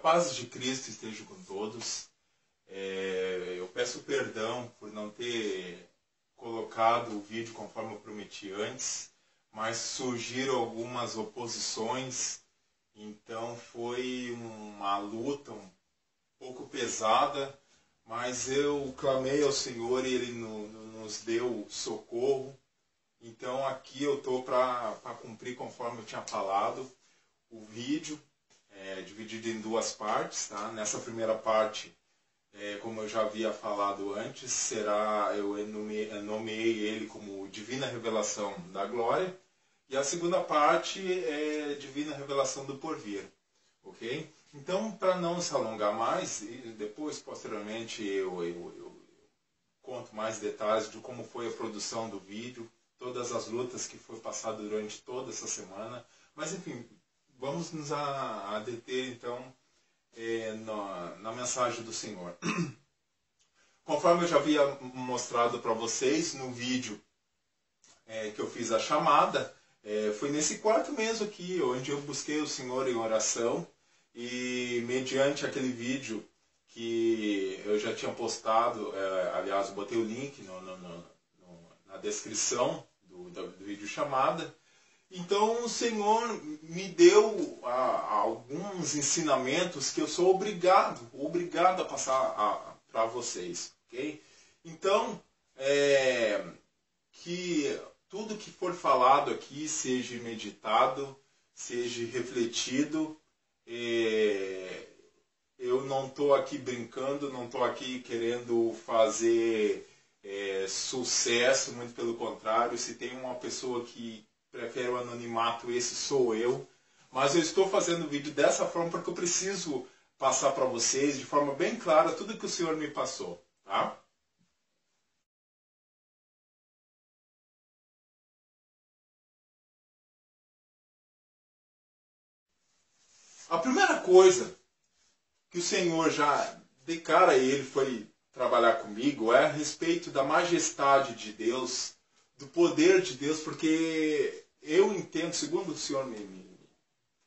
paz de Cristo esteja com todos. Eu peço perdão por não ter colocado o vídeo conforme eu prometi antes, mas surgiram algumas oposições, então foi uma luta um pouco pesada, mas eu clamei ao Senhor e Ele nos deu socorro. Então aqui eu estou para cumprir conforme eu tinha falado. O vídeo é dividido em duas partes, tá? Nessa primeira parte, como eu já havia falado antes, eu nomeei ele como Divina Revelação da Glória, e a segunda parte é Divina Revelação do Porvir, ok? Então, para não se alongar mais, e depois, posteriormente, eu conto mais detalhes de como foi a produção do vídeo, todas as lutas que foi passado durante toda essa semana, mas enfim, vamos nos deter então na mensagem do Senhor. Conforme eu já havia mostrado para vocês no vídeo que eu fiz a chamada, foi nesse quarto mês aqui, onde eu busquei o Senhor em oração, e mediante aquele vídeo que eu já tinha postado, aliás, eu botei o link na descrição do vídeo chamada. Então o Senhor me deu alguns ensinamentos que eu sou obrigado a passar para vocês, ok? Então, que tudo que for falado aqui seja meditado, seja refletido. Eu não estou aqui brincando, não estou aqui querendo fazer sucesso, muito pelo contrário. Se tem uma pessoa que prefere o anonimato, esse sou eu. Mas eu estou fazendo o vídeo dessa forma porque eu preciso passar para vocês de forma bem clara tudo que o Senhor me passou, tá? A primeira coisa que o Senhor já de cara ele foi trabalhar comigo é a respeito da majestade de Deus, do poder de Deus, porque eu entendo, segundo o Senhor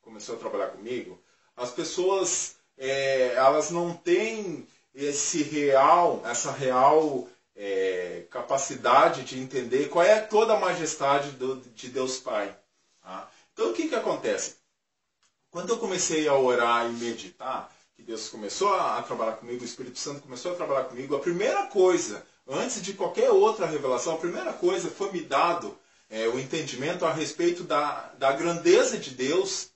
começou a trabalhar comigo, as pessoas elas não têm essa real capacidade de entender qual é toda a majestade de Deus Pai. Tá? Então o que acontece? Quando eu comecei a orar e meditar, que Deus começou a trabalhar comigo, o Espírito Santo começou a trabalhar comigo, a primeira coisa, antes de qualquer outra revelação, a primeira coisa foi me dado o entendimento a respeito da grandeza de Deus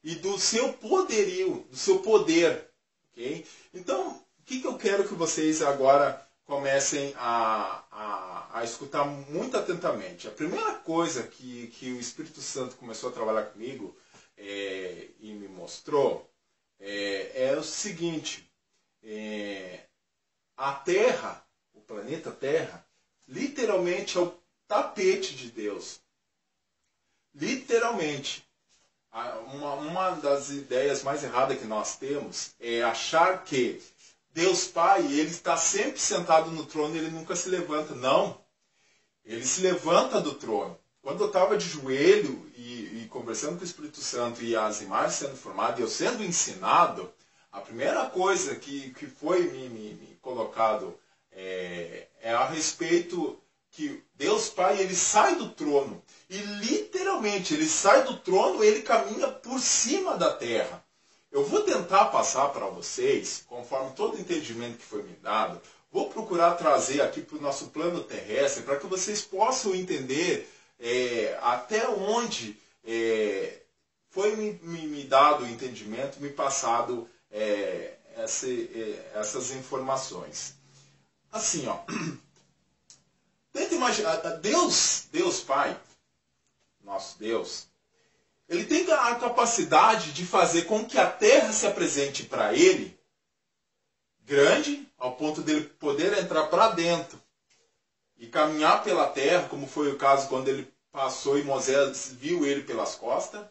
e do seu poderio, do seu poder. Okay? Então, o que eu quero que vocês agora comecem a escutar muito atentamente? A primeira coisa que o Espírito Santo começou a trabalhar comigo e me mostrou é o seguinte: a Terra, o planeta Terra, literalmente é o tapete de Deus. Literalmente. Uma das ideias mais erradas que nós temos é achar que Deus Pai, ele está sempre sentado no trono e ele nunca se levanta. Não. Ele se levanta do trono. Quando eu estava de joelho e conversando com o Espírito Santo e as imagens sendo formadas e eu sendo ensinado, a primeira coisa que foi me colocado é a respeito que Deus Pai, ele sai do trono. E literalmente, ele sai do trono e ele caminha por cima da terra. Eu vou tentar passar para vocês, conforme todo o entendimento que foi me dado, vou procurar trazer aqui para o nosso plano terrestre, para que vocês possam entender até onde foi me dado o entendimento, me passado essas informações. Assim, ó. Tenta imaginar, Deus Pai, nosso Deus, ele tem a capacidade de fazer com que a terra se apresente para ele grande, ao ponto dele poder entrar para dentro e caminhar pela terra, como foi o caso quando ele passou e Moisés viu ele pelas costas.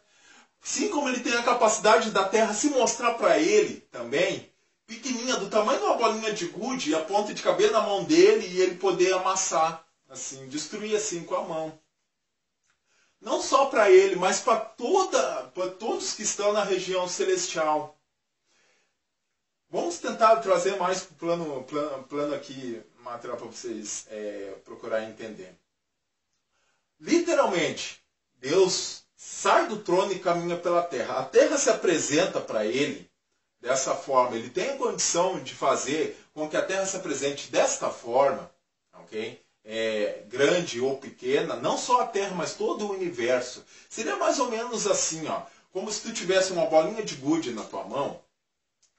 Assim como ele tem a capacidade da terra se mostrar para ele também, pequenininha, do tamanho de uma bolinha de gude, a ponto de caber na mão dele e ele poder amassar, assim, destruir assim com a mão. Não só para ele, mas para todos que estão na região celestial. Vamos tentar trazer mais para o plano aqui, material para vocês procurarem entender. Literalmente, Deus sai do trono e caminha pela terra. A terra se apresenta para ele dessa forma. Ele tem a condição de fazer com que a terra se apresente desta forma, ok? Grande ou pequena, não só a terra, mas todo o universo. Seria mais ou menos assim, ó, como se tu tivesse uma bolinha de gude na tua mão,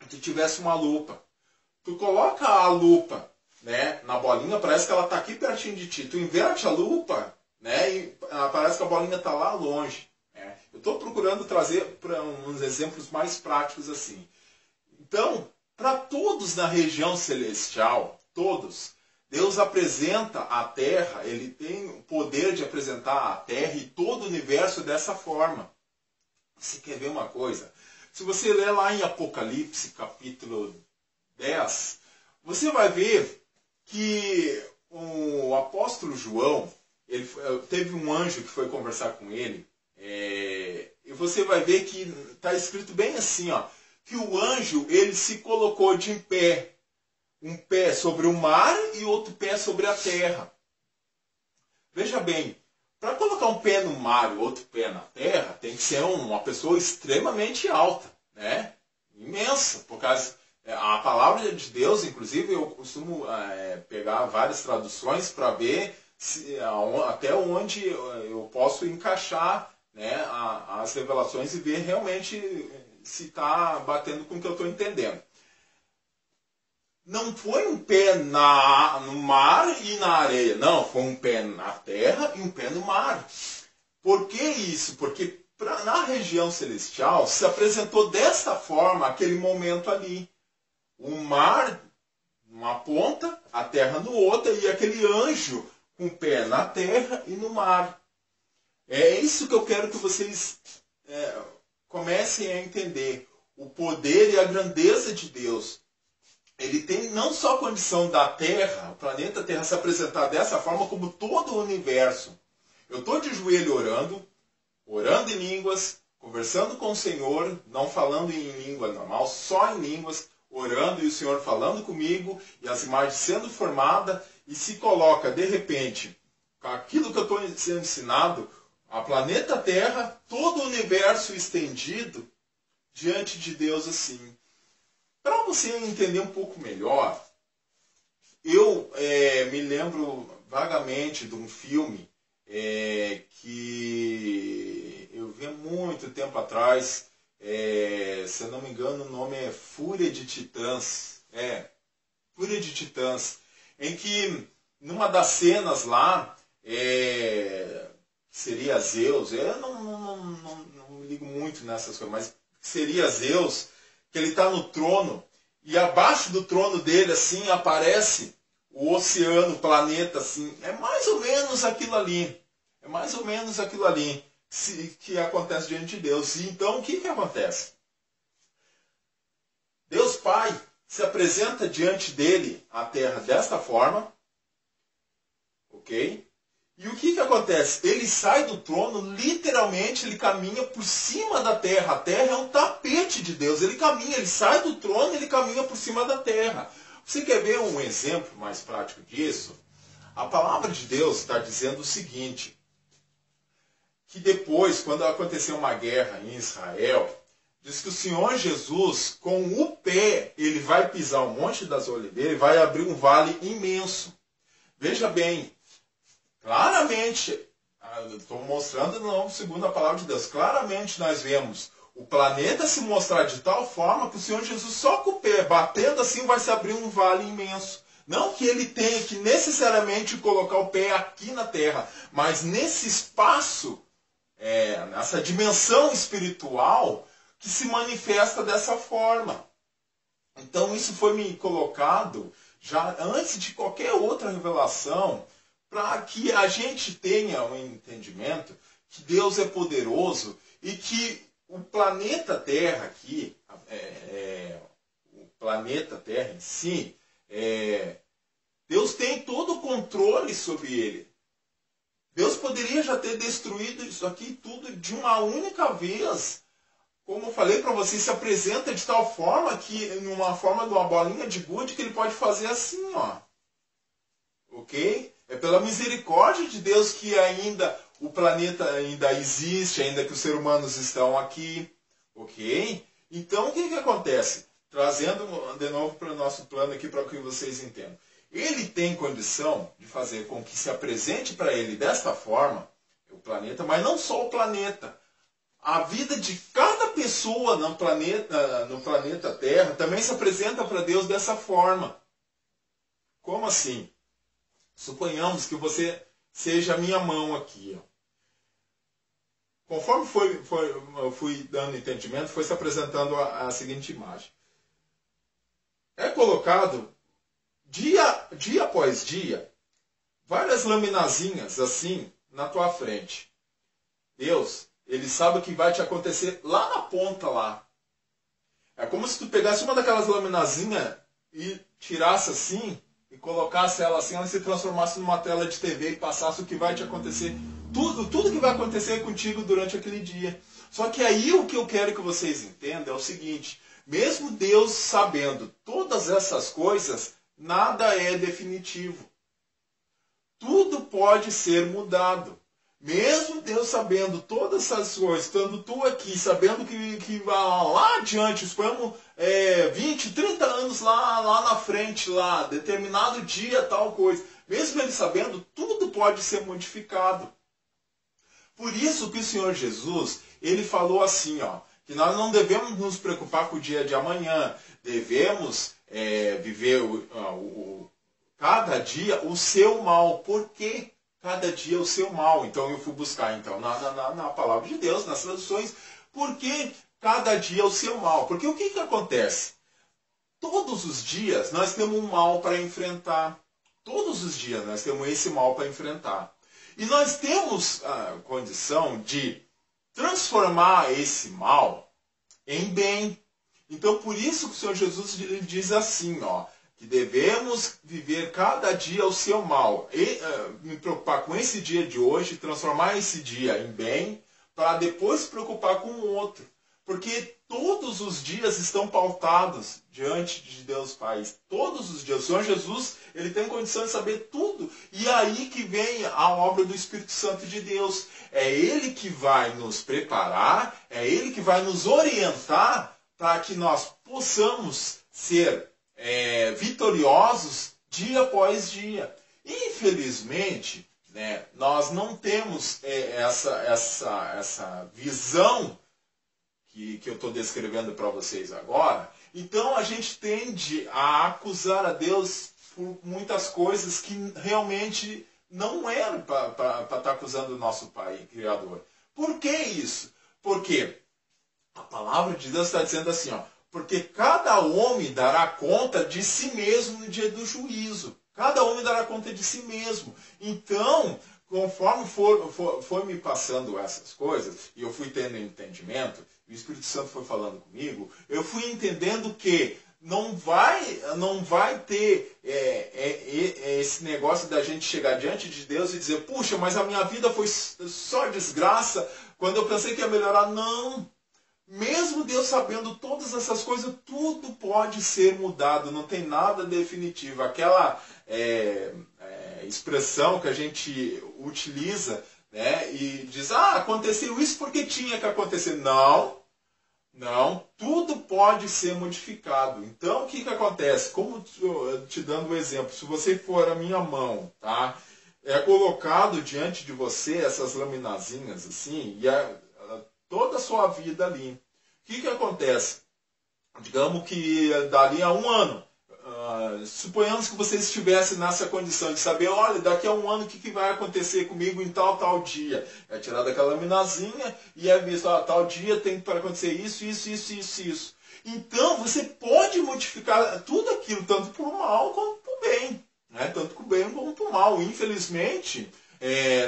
e tu tivesse uma lupa. Tu coloca a lupa, né, na bolinha, parece que ela está aqui pertinho de ti. Tu inverte a lupa, né, e parece que a bolinha está lá longe. Né? Eu estou procurando trazer para uns exemplos mais práticos assim. Então, para todos na região celestial, todos, Deus apresenta a Terra, Ele tem o poder de apresentar a Terra e todo o universo dessa forma. Você quer ver uma coisa? Se você ler lá em Apocalipse, capítulo 10, você vai ver que o apóstolo João, teve um anjo que foi conversar com ele, e você vai ver que está escrito bem assim, ó, que o anjo ele se colocou de pé. Um pé sobre o mar e outro pé sobre a terra. Veja bem, para colocar um pé no mar e outro pé na terra, tem que ser uma pessoa extremamente alta, né? Imensa, por causa a palavra de Deus, inclusive eu costumo pegar várias traduções para ver até onde eu posso encaixar, né, as revelações e ver realmente se está batendo com o que eu estou entendendo. Não foi um pé no mar e na areia. Não, foi um pé na terra e um pé no mar. Por que isso? Porque na região celestial se apresentou desta forma aquele momento ali. O mar numa ponta, a terra no outra e aquele anjo com o pé na terra e no mar. É isso que eu quero que vocês comecem a entender. O poder e a grandeza de Deus. Ele tem não só a condição da Terra, o planeta Terra se apresentar dessa forma, como todo o universo. Eu estou de joelho orando em línguas, conversando com o Senhor, não falando em língua normal, só em línguas, orando e o Senhor falando comigo, e as imagens sendo formadas, e se coloca, de repente, com aquilo que eu estou sendo ensinado, a planeta Terra, todo o universo estendido, diante de Deus assim. Para você entender um pouco melhor, eu me lembro vagamente de um filme que eu vi há muito tempo atrás. Se eu não me engano, o nome é Fúria de Titãs. Fúria de Titãs. Em que, numa das cenas lá, seria Zeus. Eu não ligo muito nessas coisas, mas seria Zeus. Que ele está no trono, e abaixo do trono dele, assim, aparece o oceano, o planeta, assim. É mais ou menos aquilo ali. É mais ou menos aquilo ali que acontece diante de Deus. E então, o que acontece? Deus Pai se apresenta diante dele a terra desta forma, ok? E o que acontece? Ele sai do trono, literalmente, ele caminha por cima da terra. A terra é um tapete de Deus. Ele caminha, ele sai do trono, ele caminha por cima da terra. Você quer ver um exemplo mais prático disso? A palavra de Deus está dizendo o seguinte, que depois, quando aconteceu uma guerra em Israel, diz que o Senhor Jesus, com o pé, ele vai pisar o Monte das Oliveiras e vai abrir um vale imenso. Veja bem, claramente, estou mostrando de novo segundo a palavra de Deus, claramente nós vemos o planeta se mostrar de tal forma que o Senhor Jesus só com o pé, batendo assim, vai se abrir um vale imenso. Não que ele tenha que necessariamente colocar o pé aqui na terra, mas nesse espaço, nessa dimensão espiritual que se manifesta dessa forma. Então isso foi me colocado já antes de qualquer outra revelação, para que a gente tenha um entendimento que Deus é poderoso e que o planeta Terra aqui, o planeta Terra em si, Deus tem todo o controle sobre ele. Deus poderia já ter destruído isso aqui tudo de uma única vez, como eu falei para vocês, se apresenta de tal forma que, numa forma de uma bolinha de gude, que ele pode fazer assim, ó. Ok? É pela misericórdia de Deus que ainda o planeta ainda existe, ainda que os seres humanos estão aqui. Ok? Então, o que acontece? Trazendo de novo para o nosso plano aqui para que vocês entendam. Ele tem condição de fazer com que se apresente para ele desta forma, o planeta, mas não só o planeta. A vida de cada pessoa no planeta Terra também se apresenta para Deus dessa forma. Como assim? Suponhamos que você seja a minha mão aqui. Ó. Conforme eu fui dando entendimento, foi se apresentando a seguinte imagem. É colocado, dia após dia, várias laminazinhas assim na tua frente. Deus, Ele sabe o que vai te acontecer lá na ponta lá. É como se tu pegasse uma daquelas laminazinhas e tirasse assim, e colocasse ela assim, ela se transformasse numa tela de TV e passasse o que vai te acontecer. Tudo que vai acontecer contigo durante aquele dia. Só que aí o que eu quero que vocês entendam é o seguinte, mesmo Deus sabendo todas essas coisas, nada é definitivo. Tudo pode ser mudado. Mesmo Deus sabendo todas essas coisas, estando tu aqui, sabendo que lá adiante, suponhamos 20, 30 anos lá na frente, lá, determinado dia, tal coisa. Mesmo Ele sabendo, tudo pode ser modificado. Por isso que o Senhor Jesus, Ele falou assim, ó, que nós não devemos nos preocupar com o dia de amanhã, devemos viver cada dia o seu mal. Por quê? Cada dia o seu mal. Então eu fui buscar na palavra de Deus, nas traduções, por que cada dia o seu mal? Porque o que acontece? Todos os dias nós temos um mal para enfrentar. Todos os dias nós temos esse mal para enfrentar. E nós temos a condição de transformar esse mal em bem. Então por isso que o Senhor Jesus diz assim, ó, que devemos viver cada dia o seu mal. E me preocupar com esse dia de hoje, transformar esse dia em bem, para depois se preocupar com o outro. Porque todos os dias estão pautados diante de Deus Pai. Todos os dias. O Senhor Jesus, Ele tem condição de saber tudo. E aí que vem a obra do Espírito Santo de Deus. É Ele que vai nos preparar, é Ele que vai nos orientar para que nós possamos ser vitoriosos dia após dia. Infelizmente, né, nós não temos essa visão que eu estou descrevendo para vocês agora. Então a gente tende a acusar a Deus por muitas coisas que realmente não eram para estar acusando o nosso Pai Criador. Por que isso? Porque a palavra de Deus está dizendo assim, ó, porque cada homem dará conta de si mesmo no dia do juízo. Cada homem dará conta de si mesmo. Então, conforme foi me passando essas coisas, e eu fui tendo entendimento, e o Espírito Santo foi falando comigo, eu fui entendendo que não vai ter esse negócio da gente chegar diante de Deus e dizer, puxa, mas a minha vida foi só desgraça, quando eu pensei que ia melhorar. Não. Mesmo Deus sabendo todas essas coisas, tudo pode ser mudado, não tem nada definitivo. Aquela expressão que a gente utiliza, né, e diz, aconteceu isso porque tinha que acontecer. Não, tudo pode ser modificado. Então, o que acontece? Como te dando um exemplo, se você for a minha mão, tá? É colocado diante de você essas laminazinhas assim, e toda a sua vida ali. O que acontece? Digamos que dali a um ano, suponhamos que você estivesse nessa condição de saber, olha, daqui a um ano o que vai acontecer comigo em tal dia. É tirada aquela laminazinha e é visto, tal dia tem para acontecer isso. Então você pode modificar tudo aquilo, tanto para o mal quanto para o bem. Né? Tanto para o bem como para o mal. Infelizmente,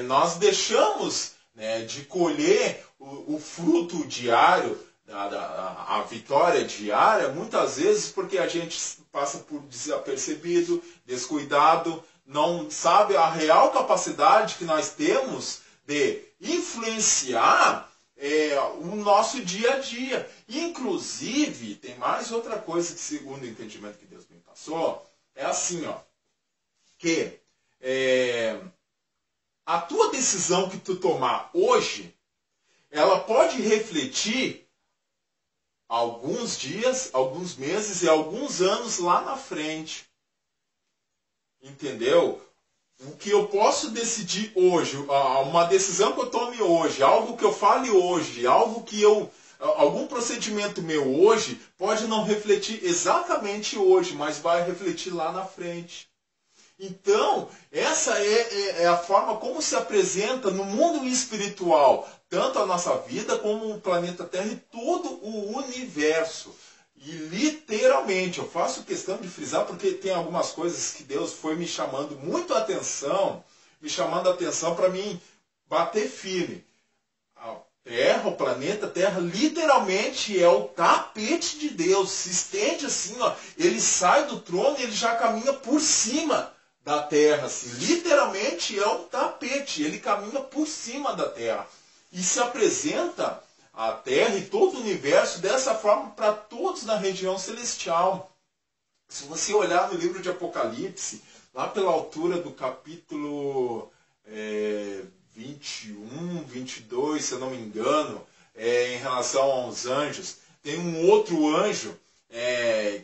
nós deixamos, né, de colher o fruto diário, a vitória diária, muitas vezes porque a gente passa por desapercebido, descuidado, não sabe a real capacidade que nós temos de influenciar o nosso dia a dia. Inclusive, tem mais outra coisa que, segundo o entendimento que Deus me passou, é assim, ó, que a tua decisão que tu tomar hoje, ela pode refletir alguns dias, alguns meses e alguns anos lá na frente. Entendeu? O que eu posso decidir hoje, uma decisão que eu tome hoje, algo que eu fale hoje, algum procedimento meu hoje, pode não refletir exatamente hoje, mas vai refletir lá na frente. Então, essa é a forma como se apresenta no mundo espiritual, tanto a nossa vida como o planeta Terra e todo o universo. E literalmente, eu faço questão de frisar porque tem algumas coisas que Deus foi me chamando muito a atenção, para mim bater firme. A Terra, o planeta Terra, literalmente é o tapete de Deus. Se estende assim, ó, ele sai do trono e ele já caminha por cima da Terra. Assim. Literalmente é um tapete, ele caminha por cima da Terra. E se apresenta a Terra e todo o universo dessa forma para todos na região celestial. Se você olhar no livro de Apocalipse, lá pela altura do capítulo 21, 22, se eu não me engano, em relação aos anjos, tem um outro anjo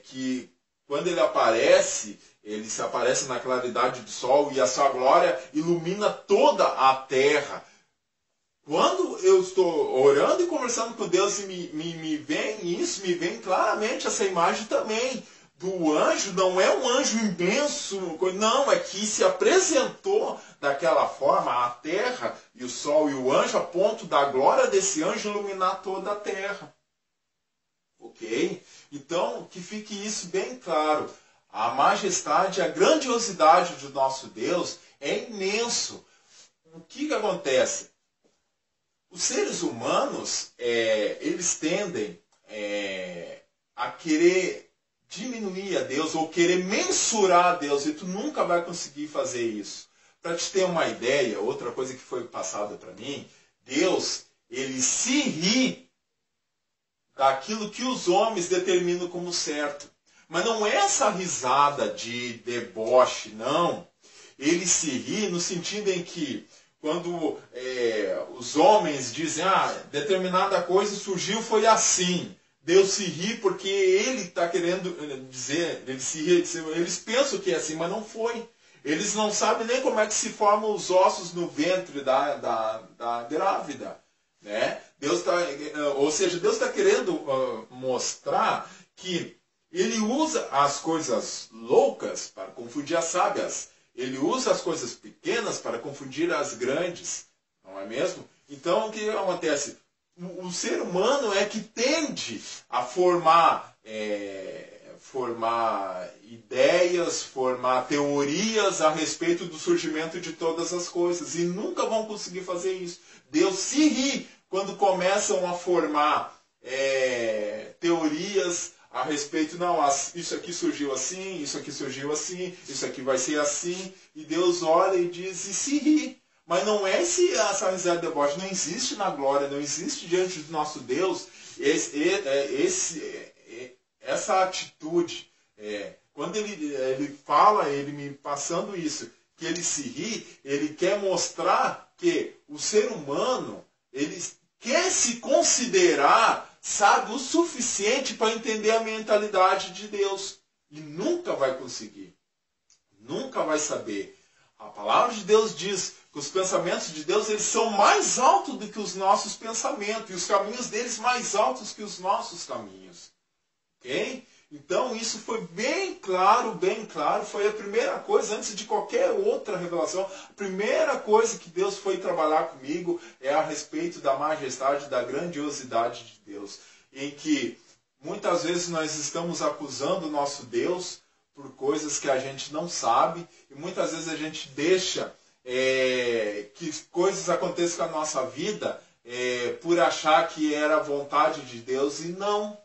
que, quando ele se aparece na claridade do sol e a sua glória ilumina toda a terra. Quando eu estou orando e conversando com Deus e me vem claramente essa imagem também do anjo. Não é um anjo imenso, não, é que se apresentou daquela forma a terra e o sol e o anjo a ponto da glória desse anjo iluminar toda a terra. Ok? Então, que fique isso bem claro. A majestade, a grandiosidade do nosso Deus é imenso. O que acontece? Os seres humanos, eles tendem a querer diminuir a Deus ou querer mensurar a Deus, e tu nunca vai conseguir fazer isso. Para te ter uma ideia, outra coisa que foi passada para mim, Deus, ele se ri daquilo que os homens determinam como certo. Mas não é essa risada de deboche, não. Ele se ri no sentido em que quando os homens dizem, determinada coisa surgiu, foi assim. Deus se ri porque ele está querendo dizer, ele se ri, eles pensam que é assim, mas não foi. Eles não sabem nem como é que se formam os ossos no ventre da grávida. Né? Deus está querendo mostrar que ele usa as coisas loucas para confundir as sábias. Ele usa as coisas pequenas para confundir as grandes. Não é mesmo? Então, o que acontece? O ser humano é que tende a formar ideias, formar teorias a respeito do surgimento de todas as coisas. E nunca vão conseguir fazer isso. Deus se ri quando começam a formar teorias a respeito, não, isso aqui surgiu assim, isso aqui surgiu assim, isso aqui vai ser assim, e Deus olha e diz, e se ri. Mas não é essa risada de deboche, não existe na glória, não existe diante do nosso Deus essa atitude. Quando ele fala, ele me passando isso, que ele se ri, ele quer mostrar que o ser humano, ele quer se considerar sabe o suficiente para entender a mentalidade de Deus. E nunca vai conseguir. Nunca vai saber. A palavra de Deus diz que os pensamentos de Deus eles são mais altos do que os nossos pensamentos. E os caminhos deles mais altos que os nossos caminhos. Ok? Então isso foi bem claro. Foi a primeira coisa, antes de qualquer outra revelação. A primeira coisa que Deus foi trabalhar comigo é a respeito da majestade, da grandiosidade de Deus. Em que muitas vezes nós estamos acusando o nosso Deus por coisas que a gente não sabe. E muitas vezes a gente deixa que coisas aconteçam com a nossa vida por achar que era a vontade de Deus e não.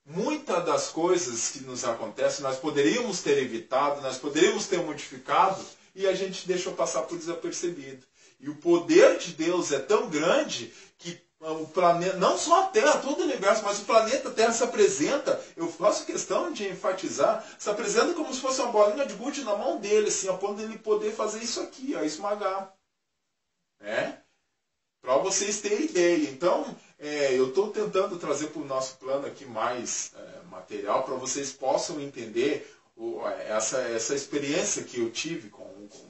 Muitas das coisas que nos acontecem, nós poderíamos ter evitado, nós poderíamos ter modificado, e a gente deixou passar por desapercebido. E o poder de Deus é tão grande que o planeta, não só a Terra, todo o universo, mas o planeta Terra se apresenta, eu faço questão de enfatizar, se apresenta como se fosse uma bolinha de gude na mão dele, assim, a ponto de ele poder fazer isso aqui, ó, esmagar. Para vocês terem ideia. Então, eu estou tentando trazer para o nosso plano aqui mais material, para vocês possam entender essa experiência que eu tive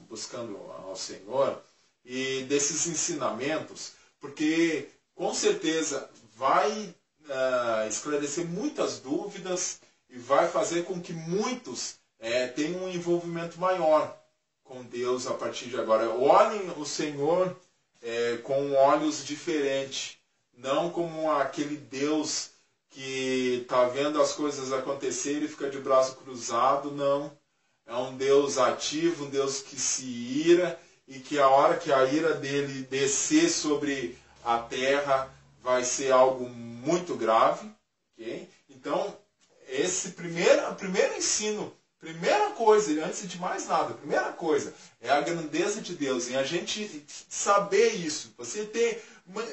buscando ao Senhor e desses ensinamentos, porque com certeza vai esclarecer muitas dúvidas e vai fazer com que muitos tenham um envolvimento maior com Deus a partir de agora. Olhem o Senhor com olhos diferentes, não como aquele Deus que está vendo as coisas acontecerem e fica de braço cruzado, não. É um Deus ativo, um Deus que se ira e que a hora que a ira dele descer sobre a terra vai ser algo muito grave. Okay? Então, esse primeiro ensino, primeira coisa, antes de mais nada, primeira coisa é a grandeza de Deus, em a gente saber isso, você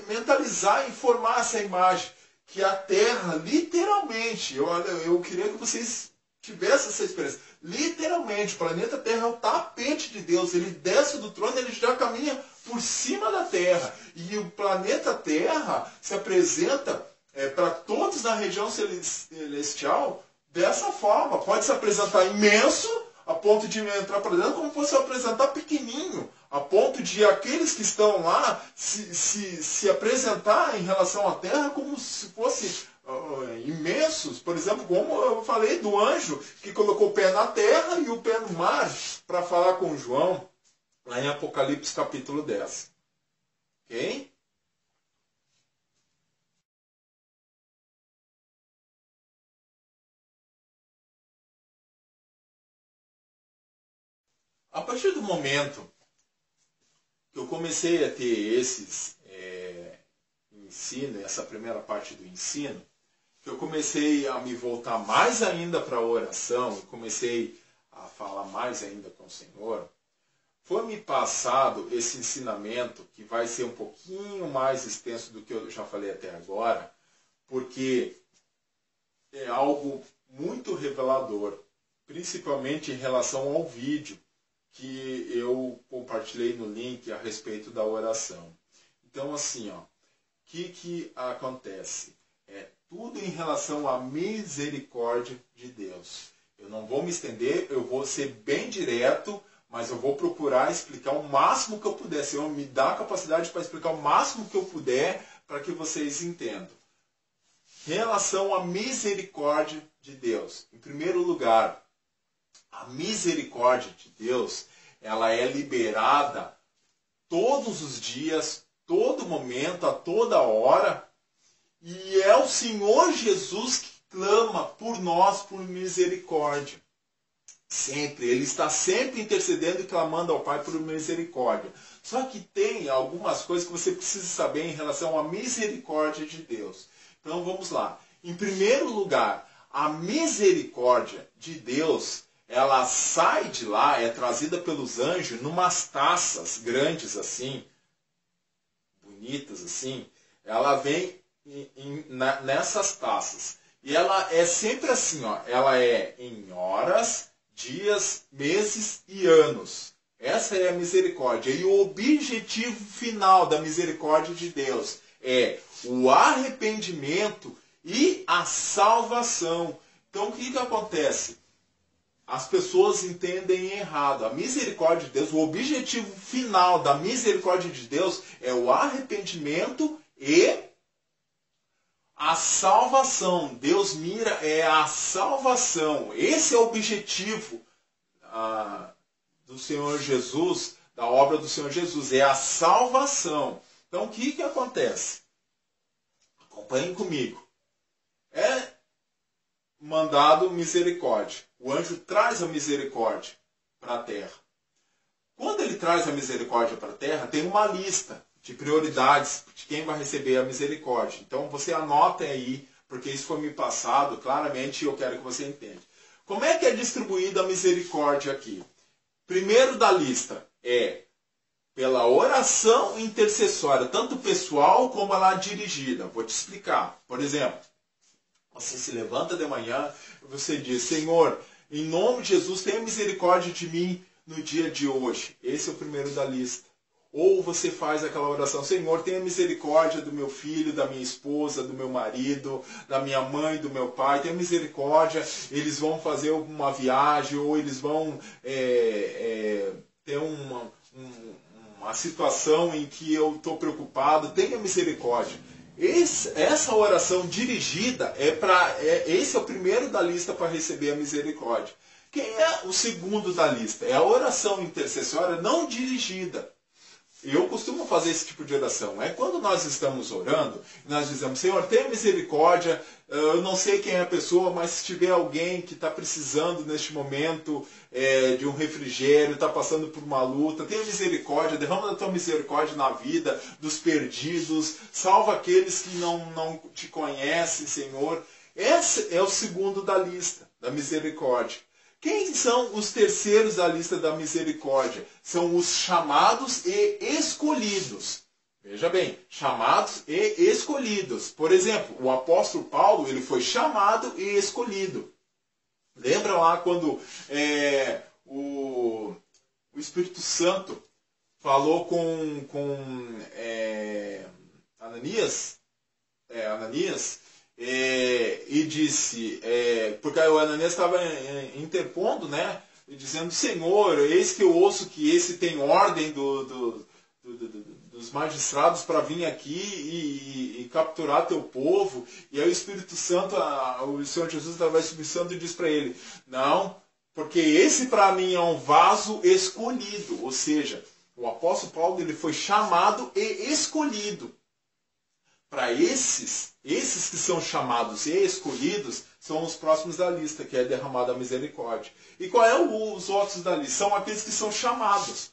mentalizar e formar essa imagem, que a Terra, literalmente, eu queria que vocês tivessem essa experiência, literalmente, o planeta Terra é o tapete de Deus, ele desce do trono, ele já caminha por cima da Terra, e o planeta Terra se apresenta para todos na região celestial dessa forma, pode se apresentar imenso, a ponto de entrar para dentro, como pode se apresentar pequenininho, a ponto de aqueles que estão lá se apresentar em relação à Terra como se fossem imensos. Por exemplo, como eu falei do anjo que colocou o pé na terra e o pé no mar para falar com João, lá em Apocalipse capítulo 10. Ok? A partir do momento que eu comecei a ter esses ensino, essa primeira parte do ensino, que eu comecei a me voltar mais ainda para a oração, e comecei a falar mais ainda com o Senhor, foi me passado esse ensinamento, que vai ser um pouquinho mais extenso do que eu já falei até agora, porque é algo muito revelador, principalmente em relação ao vídeo que eu compartilhei no link a respeito da oração. Então, assim, o que acontece? É tudo em relação à misericórdia de Deus. Eu não vou me estender, eu vou ser bem direto, mas eu vou procurar explicar o máximo que eu puder. Senhor, me dá a capacidade para explicar o máximo que eu puder para que vocês entendam. Em relação à misericórdia de Deus, em primeiro lugar, a misericórdia de Deus, ela é liberada todos os dias, todo momento, a toda hora, e é o Senhor Jesus que clama por nós por misericórdia. Sempre, Ele está sempre intercedendo e clamando ao Pai por misericórdia. Só que tem algumas coisas que você precisa saber em relação à misericórdia de Deus. Então vamos lá. Em primeiro lugar, a misericórdia de Deus, ela sai de lá, é trazida pelos anjos numas taças grandes assim, bonitas assim. Ela vem nessas taças. E ela é sempre assim, ela é em horas, dias, meses e anos. Essa é a misericórdia. E o objetivo final da misericórdia de Deus é o arrependimento e a salvação. Então o que acontece? As pessoas entendem errado. A misericórdia de Deus, o objetivo final da misericórdia de Deus é o arrependimento e a salvação. Deus mira a salvação. Esse é o objetivo do Senhor Jesus, da obra do Senhor Jesus, é a salvação. Então o que acontece? Acompanhem comigo. É mandado misericórdia. O anjo traz a misericórdia para a terra. Quando ele traz a misericórdia para a terra, tem uma lista de prioridades de quem vai receber a misericórdia. Então você anota aí, porque isso foi me passado claramente e eu quero que você entenda. Como é que é distribuída a misericórdia aqui? Primeiro da lista é pela oração intercessória, tanto pessoal como ela dirigida. Vou te explicar. Por exemplo, você se levanta de manhã e você diz: Senhor, em nome de Jesus, tenha misericórdia de mim no dia de hoje. Esse é o primeiro da lista. Ou você faz aquela oração: Senhor, tenha misericórdia do meu filho, da minha esposa, do meu marido, da minha mãe, do meu pai. Tenha misericórdia, eles vão fazer uma viagem, ou eles vão ter uma situação em que eu estou preocupado. Tenha misericórdia. Essa oração dirigida, esse é o primeiro da lista para receber a misericórdia. Quem é o segundo da lista? É a oração intercessória não dirigida. Eu costumo fazer esse tipo de oração. É quando nós estamos orando, nós dizemos: Senhor, tenha misericórdia. Eu não sei quem é a pessoa, mas se tiver alguém que está precisando neste momento de um refrigério, está passando por uma luta, tenha misericórdia, derrama a tua misericórdia na vida dos perdidos, salva aqueles que não te conhecem, Senhor. Esse é o segundo da lista, da misericórdia. Quem são os terceiros da lista da misericórdia? São os chamados e escolhidos. Veja bem, chamados e escolhidos. Por exemplo, o apóstolo Paulo, ele foi chamado e escolhido. Lembra lá quando o Espírito Santo falou com Ananias? E disse, porque o Ananias estava interpondo, né, e dizendo: Senhor, eis que eu ouço que esse tem ordem dos magistrados para vir aqui e capturar teu povo. E aí o Espírito Santo, o Senhor Jesus, através do Espírito Santo, diz para ele: não, porque esse para mim é um vaso escolhido. Ou seja, o apóstolo Paulo, ele foi chamado e escolhido. Para esses que são chamados e escolhidos, são os próximos da lista, que é derramada a misericórdia. E qual é os outros da lista? São aqueles que são chamados.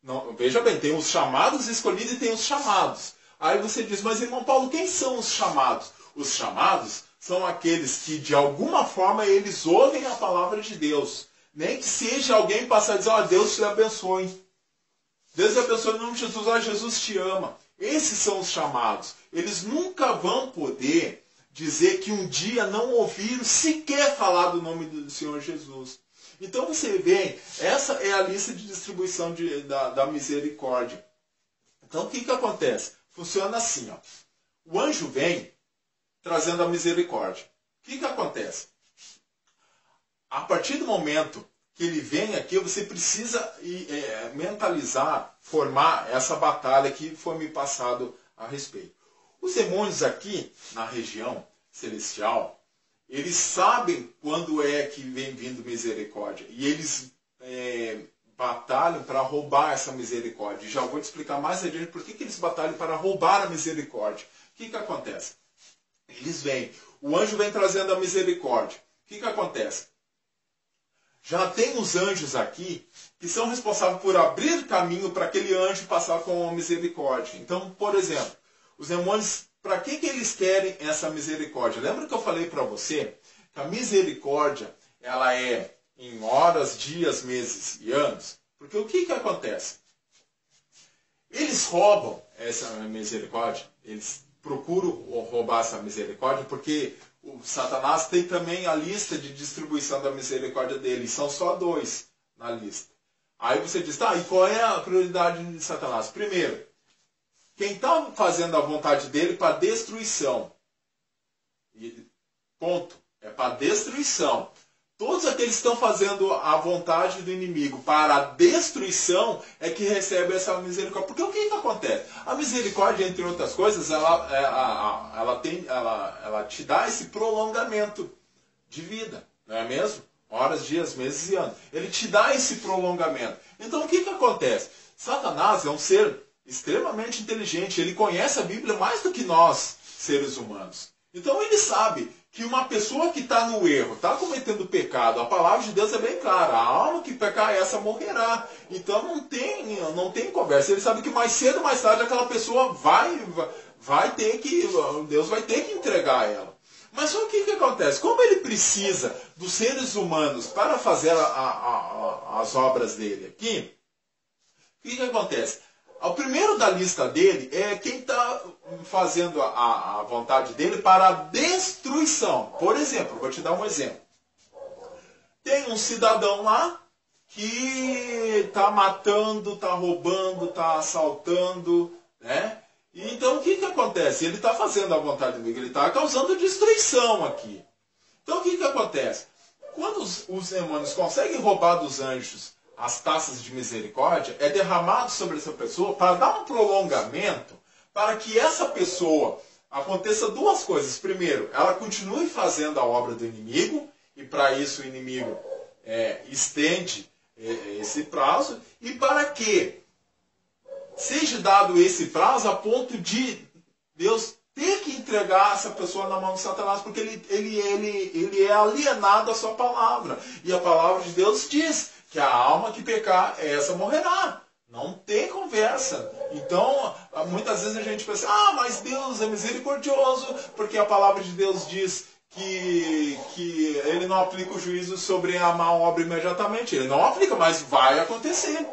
Não, veja bem, tem os chamados escolhidos e tem os chamados. Aí você diz: mas irmão Paulo, quem são os chamados? Os chamados são aqueles que de alguma forma eles ouvem a palavra de Deus. Nem que seja alguém passar e dizer: ó, Deus te abençoe. Deus te abençoe em nome de Jesus, ó, Jesus te ama. Esses são os chamados. Eles nunca vão poder dizer que um dia não ouviram sequer falar do nome do Senhor Jesus. Então você vê, essa é a lista de distribuição da misericórdia. Então o que acontece? Funciona assim, ó. O anjo vem trazendo a misericórdia. O que acontece? A partir do momento que ele vem aqui, você precisa mentalizar, formar essa batalha que foi me passado a respeito. Os demônios aqui na região celestial, eles sabem quando é que vem vindo misericórdia. E eles batalham para roubar essa misericórdia. Já vou te explicar mais adiante por que eles batalham para roubar a misericórdia. O que acontece? Eles vêm. O anjo vem trazendo a misericórdia. O que acontece? Já tem os anjos aqui que são responsáveis por abrir caminho para aquele anjo passar com a misericórdia. Então, por exemplo, os demônios, para que eles querem essa misericórdia? Lembra que eu falei para você que a misericórdia, ela é em horas, dias, meses e anos? Porque o que acontece? Eles roubam essa misericórdia, eles procuram roubar essa misericórdia, porque o Satanás tem também a lista de distribuição da misericórdia dele. São só 2 na lista. Aí você diz: tá, e qual é a prioridade de Satanás? Primeiro, quem está fazendo a vontade dele para destruição. Ponto. É para destruição. Todos aqueles que estão fazendo a vontade do inimigo para a destruição é que recebem essa misericórdia. Porque o que acontece? A misericórdia, entre outras coisas, ela te dá esse prolongamento de vida. Não é mesmo? Horas, dias, meses e anos. Ele te dá esse prolongamento. Então o que acontece? Satanás é um ser extremamente inteligente. Ele conhece a Bíblia mais do que nós, seres humanos. Então ele sabe que uma pessoa que está no erro, está cometendo pecado, a palavra de Deus é bem clara: a alma que pecar, essa morrerá. Então não tem conversa. Ele sabe que mais cedo ou mais tarde aquela pessoa vai ter que, Deus vai ter que entregar ela. Mas só o que acontece? Como ele precisa dos seres humanos para fazer as obras dele aqui, o que acontece? O primeiro da lista dele é quem está fazendo a vontade dele para a destruição. Por exemplo, vou te dar um exemplo. Tem um cidadão lá que está matando, está roubando, está assaltando, né? E então o que acontece? Ele está fazendo a vontade do inimigo, ele está causando destruição aqui. Então o que acontece? Quando os demônios conseguem roubar dos anjos as taças de misericórdia, é derramado sobre essa pessoa para dar um prolongamento, para que essa pessoa aconteça duas coisas. Primeiro, ela continue fazendo a obra do inimigo, e para isso o inimigo estende esse prazo, e para que seja dado esse prazo a ponto de Deus ter que entregar essa pessoa na mão de Satanás, porque ele é alienado à sua palavra. E a palavra de Deus diz que a alma que pecar, essa morrerá. Não tem conversa. Então, muitas vezes a gente pensa, mas Deus é misericordioso, porque a palavra de Deus diz que ele não aplica o juízo sobre a má obra imediatamente. Ele não aplica, mas vai acontecer.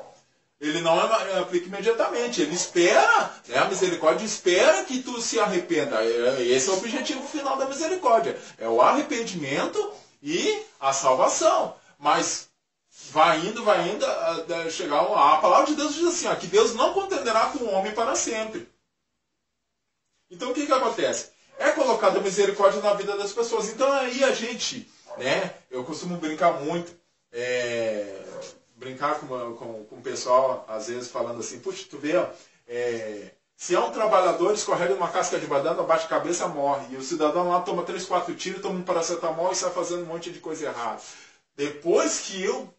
Ele não aplica imediatamente. Ele espera, né? A misericórdia espera que tu se arrependa. Esse é o objetivo final da misericórdia. É o arrependimento e a salvação. Mas vai indo, chegar a palavra de Deus diz assim, que Deus não contenderá com o homem para sempre. Então o que acontece? É colocada a misericórdia na vida das pessoas. Então aí a gente, né? Eu costumo brincar muito, brincar com o pessoal, às vezes falando assim, puxa, tu vê, se é um trabalhador, escorrega uma casca de banana, bate a cabeça, morre. E o cidadão lá toma 3, 4 tiros, toma um paracetamol e sai fazendo um monte de coisa errada. Depois que eu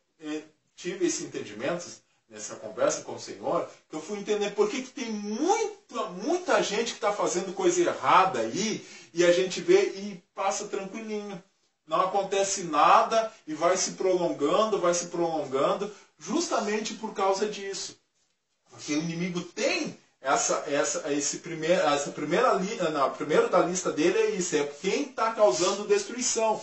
tive esse entendimento, nessa conversa com o Senhor, eu fui entender por que tem muita gente que está fazendo coisa errada aí, e a gente vê e passa tranquilinho. Não acontece nada e vai se prolongando, justamente por causa disso. Porque o inimigo tem primeiro da lista dele é isso, é quem está causando destruição.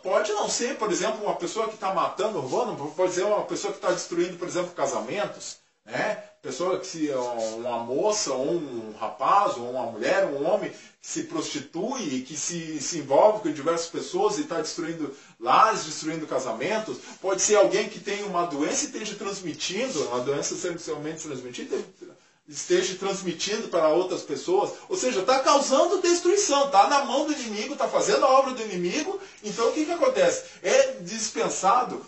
Pode não ser, por exemplo, uma pessoa que está matando, roubando, pode ser uma pessoa que está destruindo, por exemplo, casamentos, né? Pessoa que uma moça, ou um rapaz, ou uma mulher, um homem que se prostitui e que se envolve com diversas pessoas e está destruindo lares, destruindo casamentos. Pode ser alguém que tem uma doença e esteja transmitindo, uma doença sexualmente transmitida, esteja transmitindo para outras pessoas, ou seja, está causando destruição, está na mão do inimigo, está fazendo a obra do inimigo. Então o que acontece? É dispensado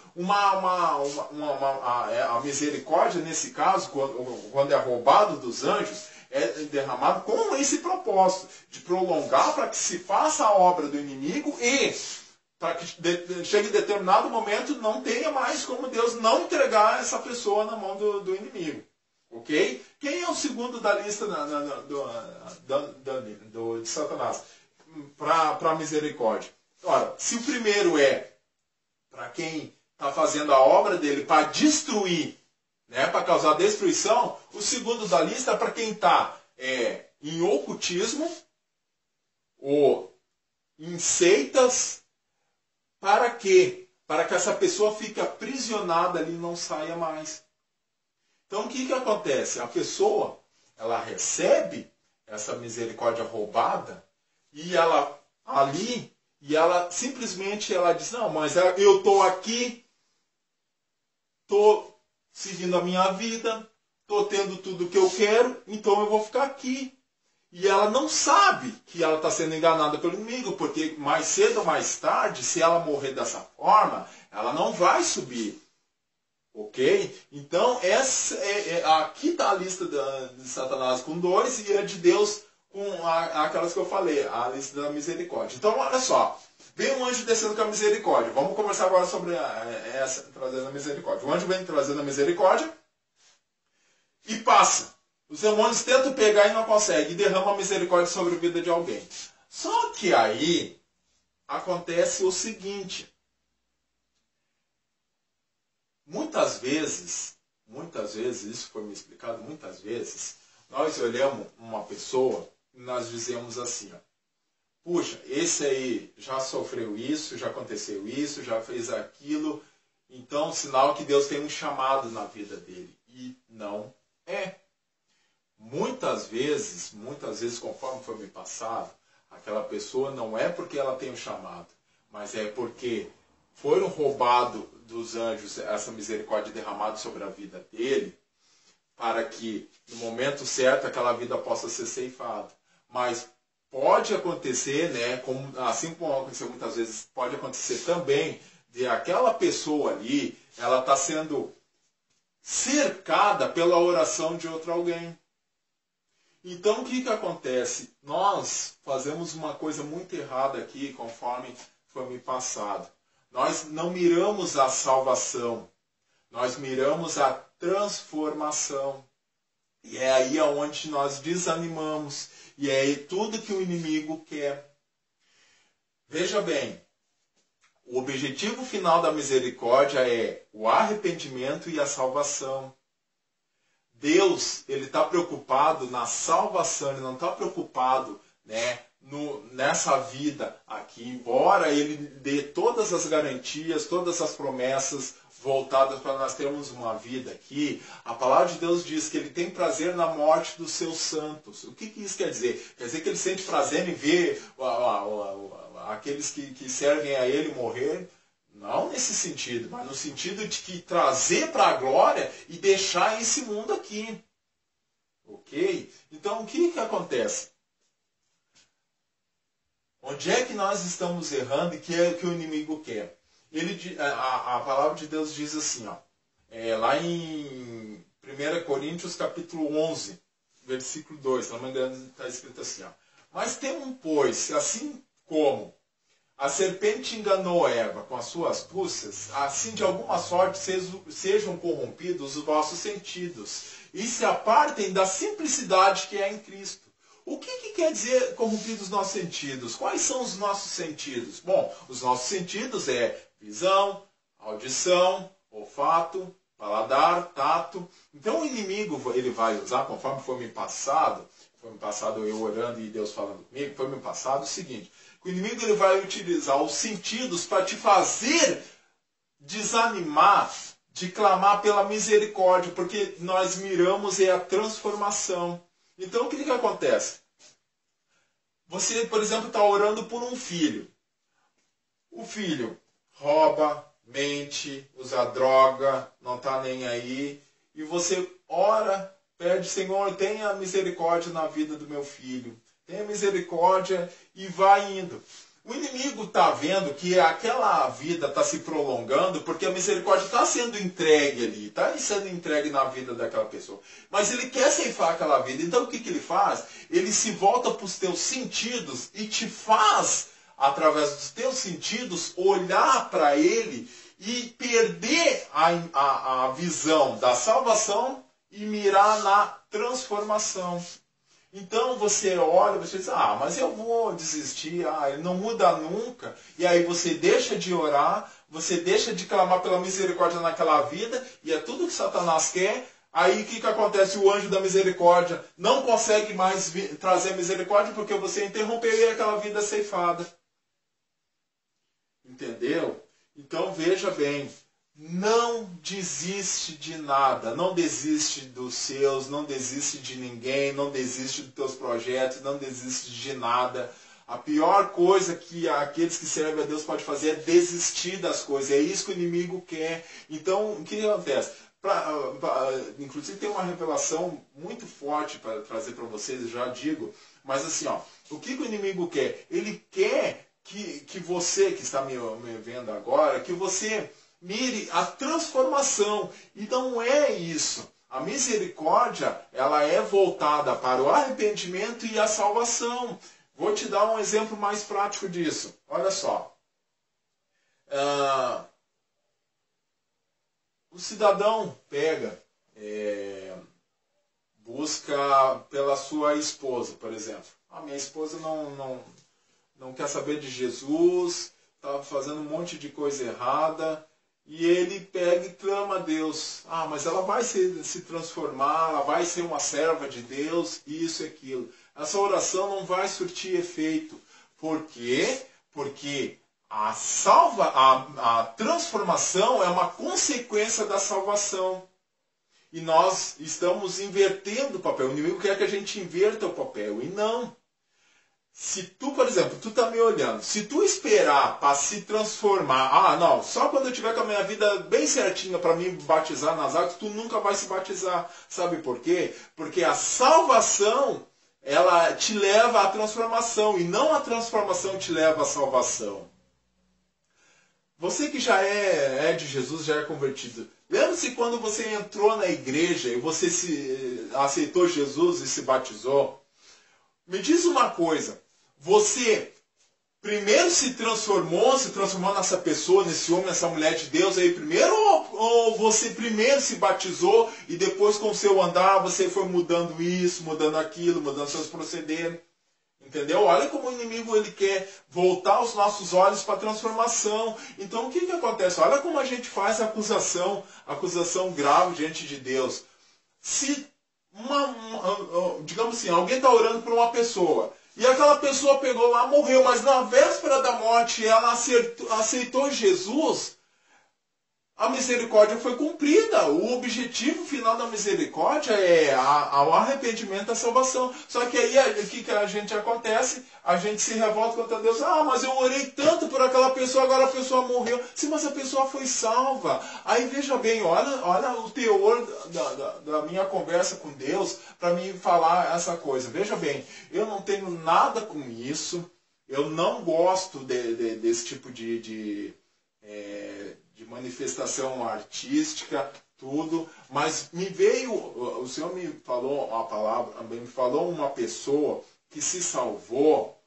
a misericórdia, nesse caso, quando é roubado dos anjos, é derramado com esse propósito, de prolongar para que se faça a obra do inimigo e para que chegue em determinado momento não tenha mais como Deus não entregar essa pessoa na mão do inimigo. Ok? Quem é o segundo da lista de Satanás para a misericórdia? Ora, se o primeiro é para quem está fazendo a obra dele para destruir, né, para causar destruição, o segundo da lista é para quem está em ocultismo ou em seitas. Para quê? Para que essa pessoa fique aprisionada ali e não saia mais. Então o que acontece? A pessoa, ela recebe essa misericórdia roubada e ela simplesmente diz, não, mas eu estou aqui, estou seguindo a minha vida, estou tendo tudo o que eu quero, então eu vou ficar aqui. E ela não sabe que ela está sendo enganada pelo inimigo, porque mais cedo ou mais tarde, se ela morrer dessa forma, ela não vai subir. Ok? Então, aqui está a lista de Satanás com 2 e a de Deus com aquelas que eu falei, a lista da misericórdia. Então, olha só. Vem um anjo descendo com a misericórdia. Vamos conversar agora sobre essa, trazendo a misericórdia. O anjo vem trazendo a misericórdia e passa. Os demônios tentam pegar e não conseguem. E derramam a misericórdia sobre a vida de alguém. Só que aí acontece o seguinte. Muitas vezes, isso foi me explicado muitas vezes, nós olhamos uma pessoa e nós dizemos assim, puxa, esse aí já sofreu isso, já aconteceu isso, já fez aquilo, então sinal que Deus tem um chamado na vida dele. E não é. muitas vezes, conforme foi me passado, aquela pessoa não é porque ela tem o chamado, mas é porque foram roubados dos anjos essa misericórdia derramada sobre a vida dele, para que no momento certo aquela vida possa ser ceifada. Mas pode acontecer, né, assim como aconteceu muitas vezes, pode acontecer também de aquela pessoa ali, ela está sendo cercada pela oração de outro alguém. Então o que acontece? Nós fazemos uma coisa muito errada aqui, conforme foi me passado. Nós não miramos a salvação, nós miramos a transformação. E é aí onde nós desanimamos. E é tudo que o inimigo quer. Veja bem, o objetivo final da misericórdia é o arrependimento e a salvação. Deus, ele está preocupado na salvação, ele não está preocupado, né, nessa vida aqui. Embora ele dê todas as garantias, todas as promessas voltadas para nós termos uma vida aqui, a palavra de Deus diz que ele tem prazer na morte dos seus santos. O que isso quer dizer? Quer dizer que ele sente prazer em ver aqueles que servem a ele morrer? Não nesse sentido, mas no sentido de que trazer para a glória e deixar esse mundo aqui. Ok? Então, o que acontece? Onde é que nós estamos errando e que é o que o inimigo quer? A palavra de Deus diz assim, ó, lá em 1 Coríntios capítulo 11, versículo 2, se não me engano, está escrito assim, ó, mas temam, pois, assim como a serpente enganou Eva com as suas astúcias, assim de alguma sorte sejam corrompidos os vossos sentidos e se apartem da simplicidade que é em Cristo. O que quer dizer corrompidos os nossos sentidos? Quais são os nossos sentidos? Bom, os nossos sentidos é visão, audição, olfato, paladar, tato. Então o inimigo ele vai usar, conforme foi me passado eu orando e Deus falando comigo, foi me passado o seguinte, o inimigo ele vai utilizar os sentidos para te fazer desanimar, de clamar pela misericórdia, porque nós miramos a transformação. Então o que acontece? Você, por exemplo, está orando por um filho. O filho rouba, mente, usa droga, não está nem aí. E você ora, pede, Senhor, tenha misericórdia na vida do meu filho. Tenha misericórdia e vai indo. O inimigo está vendo que aquela vida está se prolongando porque a misericórdia está sendo entregue ali, está sendo entregue na vida daquela pessoa. Mas ele quer ceifar aquela vida. Então o que ele faz? Ele se volta para os teus sentidos e te faz, através dos teus sentidos, olhar para ele e perder a visão da salvação e mirar na transformação. Então você olha, você diz, mas eu vou desistir, ele não muda nunca. E aí você deixa de orar, você deixa de clamar pela misericórdia naquela vida, e é tudo que Satanás quer. Aí o que acontece? O anjo da misericórdia não consegue mais trazer misericórdia porque você interrompeu aquela vida ceifada. Entendeu? Então veja bem. Não desiste de nada, não desiste dos seus, não desiste de ninguém, não desiste dos teus projetos, não desiste de nada. A pior coisa que aqueles que servem a Deus podem fazer é desistir das coisas, é isso que o inimigo quer. Então, o que acontece? Inclusive tem uma revelação muito forte para trazer para vocês, eu já digo, mas assim, o que o inimigo quer? Ele quer que você, que está me vendo agora, que você mire a transformação. E não é isso. A misericórdia, ela é voltada para o arrependimento e a salvação. Vou te dar um exemplo mais prático disso. Olha só. O cidadão pega, busca pela sua esposa, por exemplo. A minha esposa não quer saber de Jesus, está fazendo um monte de coisa errada. E ele pega e clama a Deus. Mas ela vai se transformar, ela vai ser uma serva de Deus, isso e aquilo. Essa oração não vai surtir efeito. Por quê? Porque a transformação é uma consequência da salvação. e nós estamos invertendo o papel. O inimigo quer que a gente inverta o papel, e não. Se tu, por exemplo, tu tá me olhando, se tu esperar para se transformar, não, só quando eu tiver com a minha vida bem certinha para me batizar nas águas, tu nunca vai se batizar. Sabe por quê? Porque a salvação, ela te leva à transformação, e não a transformação te leva à salvação. Você que já é de Jesus, já é convertido, lembra-se quando você entrou na igreja e você aceitou Jesus e se batizou? Me diz uma coisa, você primeiro se transformou nessa pessoa, nesse homem, nessa mulher de Deus aí primeiro, ou você primeiro se batizou e depois com o seu andar você foi mudando isso, mudando aquilo, mudando seus procederes? Entendeu? Olha como o inimigo ele quer voltar os nossos olhos para a transformação. Então o que acontece? Olha como a gente faz acusação grave diante de Deus. Se digamos assim, alguém está orando por uma pessoa e aquela pessoa pegou lá, morreu, mas na véspera da morte ela aceitou Jesus, a misericórdia foi cumprida. O objetivo final da misericórdia é o arrependimento, a salvação. Só que aí o que a gente acontece? A gente se revolta contra Deus. Mas eu orei tanto por aquela pessoa, agora a pessoa morreu. Sim, mas a pessoa foi salva. Aí veja bem, olha o teor da minha conversa com Deus para me falar essa coisa. Veja bem, eu não tenho nada com isso. Eu não gosto desse tipo de manifestação artística, tudo, mas o Senhor me falou a palavra, me falou uma pessoa que se salvou,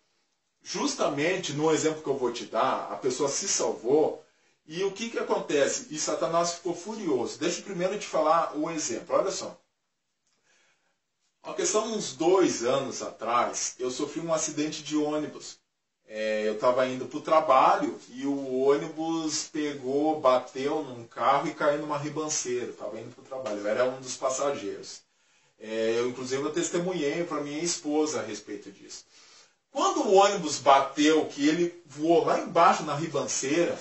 justamente no exemplo que eu vou te dar, a pessoa se salvou, e o que acontece? E Satanás ficou furioso. Deixa eu primeiro te falar o exemplo, olha só. Uma questão, uns 2 anos atrás, eu sofri um acidente de ônibus. Eu estava indo para o trabalho e o ônibus bateu num carro e caiu numa ribanceira. Eu estava indo para o trabalho, eu era um dos passageiros. Inclusive eu testemunhei para minha esposa a respeito disso. Quando o ônibus bateu, que ele voou lá embaixo na ribanceira,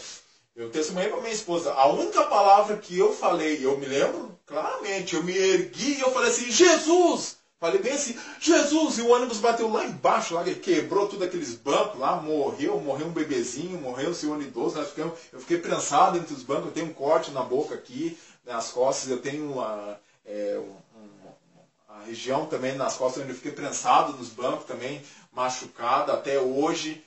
eu testemunhei para minha esposa. A única palavra que eu falei, eu me lembro claramente, eu me ergui e eu falei assim, Jesus! Falei bem assim, Jesus, e o ônibus bateu lá embaixo, lá quebrou tudo aqueles bancos lá, morreu um bebezinho, morreu um senhor idoso, eu fiquei prensado entre os bancos, eu tenho um corte na boca aqui, nas costas, eu tenho uma região também nas costas onde eu fiquei prensado nos bancos também, machucado até hoje.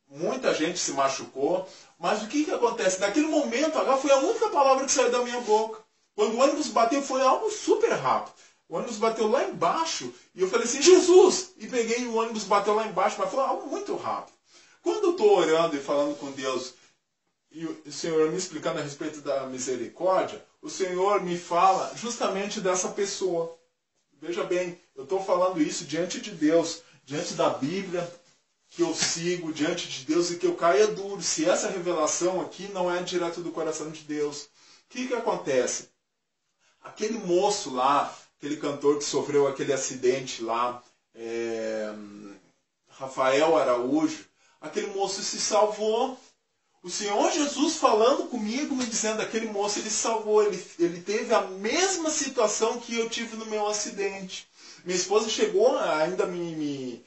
Muita gente se machucou, mas o que acontece? Naquele momento, agora foi a única palavra que saiu da minha boca. Quando o ônibus bateu, foi algo super rápido. O ônibus bateu lá embaixo e eu falei assim, Jesus! E peguei e o ônibus bateu lá embaixo, mas foi algo muito rápido. Quando eu estou orando e falando com Deus, e o Senhor me explicando a respeito da misericórdia, o Senhor me fala justamente dessa pessoa. Veja bem, eu estou falando isso diante de Deus, diante da Bíblia, que eu sigo, diante de Deus, e que eu caia duro. Se essa revelação aqui não é direto do coração de Deus. O que acontece? Aquele moço lá, aquele cantor que sofreu aquele acidente lá, Rafael Araújo, aquele moço se salvou. O Senhor Jesus falando comigo, me dizendo, aquele moço ele se salvou, ele teve a mesma situação que eu tive no meu acidente. Minha esposa chegou ainda me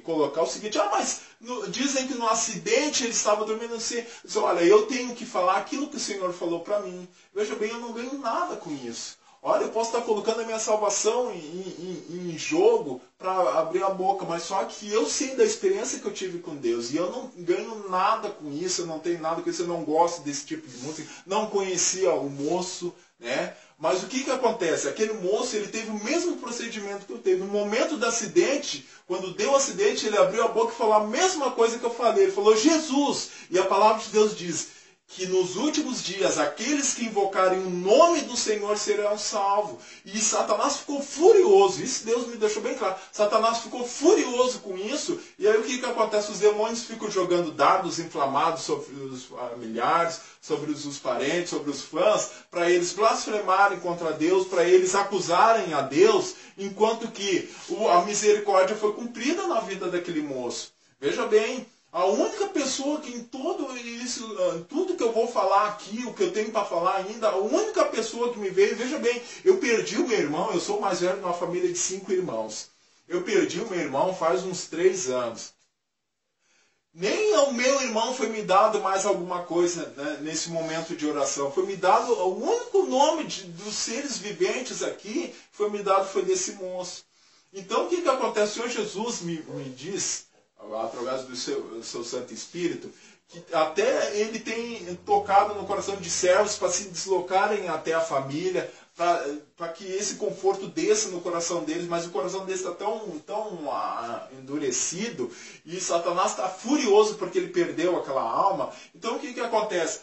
colocar o seguinte, mas dizem que no acidente ele estava dormindo assim. Olha, eu tenho que falar aquilo que o Senhor falou para mim. Veja bem, eu não ganho nada com isso. Olha, eu posso estar colocando a minha salvação em jogo para abrir a boca, mas só que eu sei da experiência que eu tive com Deus e eu não ganho nada com isso, eu não tenho nada com isso, eu não gosto desse tipo de música, não conhecia o moço, né? Mas o que acontece? Aquele moço, ele teve o mesmo procedimento que eu teve. No momento do acidente, quando deu o acidente, ele abriu a boca e falou a mesma coisa que eu falei. Ele falou, Jesus! E a palavra de Deus diz que nos últimos dias, aqueles que invocarem o nome do Senhor serão salvos. E Satanás ficou furioso. Isso Deus me deixou bem claro. Satanás ficou furioso com isso. E aí o que acontece? Os demônios ficam jogando dardos inflamados sobre os familiares, sobre os parentes, sobre os fãs, para eles blasfemarem contra Deus, para eles acusarem a Deus, enquanto que a misericórdia foi cumprida na vida daquele moço. Veja bem, A única pessoa que em todo isso, tudo que eu vou falar aqui, o que eu tenho para falar ainda, a única pessoa que me veio, veja bem, eu perdi o meu irmão, eu sou o mais velho de uma família de 5 irmãos. Eu perdi o meu irmão faz uns 3 anos. Nem ao meu irmão foi me dado mais alguma coisa, né, nesse momento de oração. Foi me dado, o único nome dos seres viventes aqui, foi me dado foi desse moço. Então o que acontece? O Senhor Jesus me diz, através do seu Santo Espírito, que até ele tem tocado no coração de servos para se deslocarem até a família, para que esse conforto desça no coração deles, mas o coração deles está tão endurecido, e Satanás está furioso porque ele perdeu aquela alma. Então o que acontece?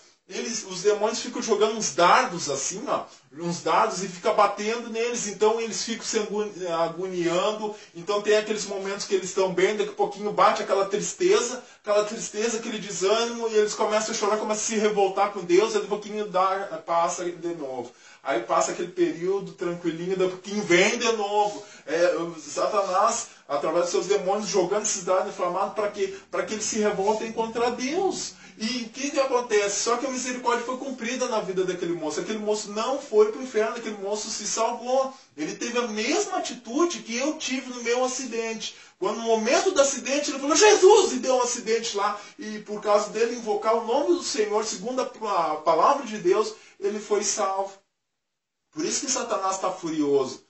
Os demônios ficam jogando uns dardos assim, ó, uns dardos, e fica batendo neles, então eles ficam se agoniando. Então tem aqueles momentos que eles estão bem, daqui a pouquinho bate aquela tristeza, aquele desânimo, e eles começam a chorar, começam a se revoltar com Deus, e daqui a pouquinho passa de novo. Aí passa aquele período tranquilinho, daqui a pouquinho vem de novo. Satanás, através dos seus demônios, jogando esses dardos inflamados para que eles se revoltem contra Deus. E o que acontece? Só que a misericórdia foi cumprida na vida daquele moço. Aquele moço não foi para o inferno, aquele moço se salvou. Ele teve a mesma atitude que eu tive no meu acidente. Quando no momento do acidente ele falou, Jesus! E deu um acidente lá. E por causa dele invocar o nome do Senhor, segundo a palavra de Deus, ele foi salvo. Por isso que Satanás está furioso.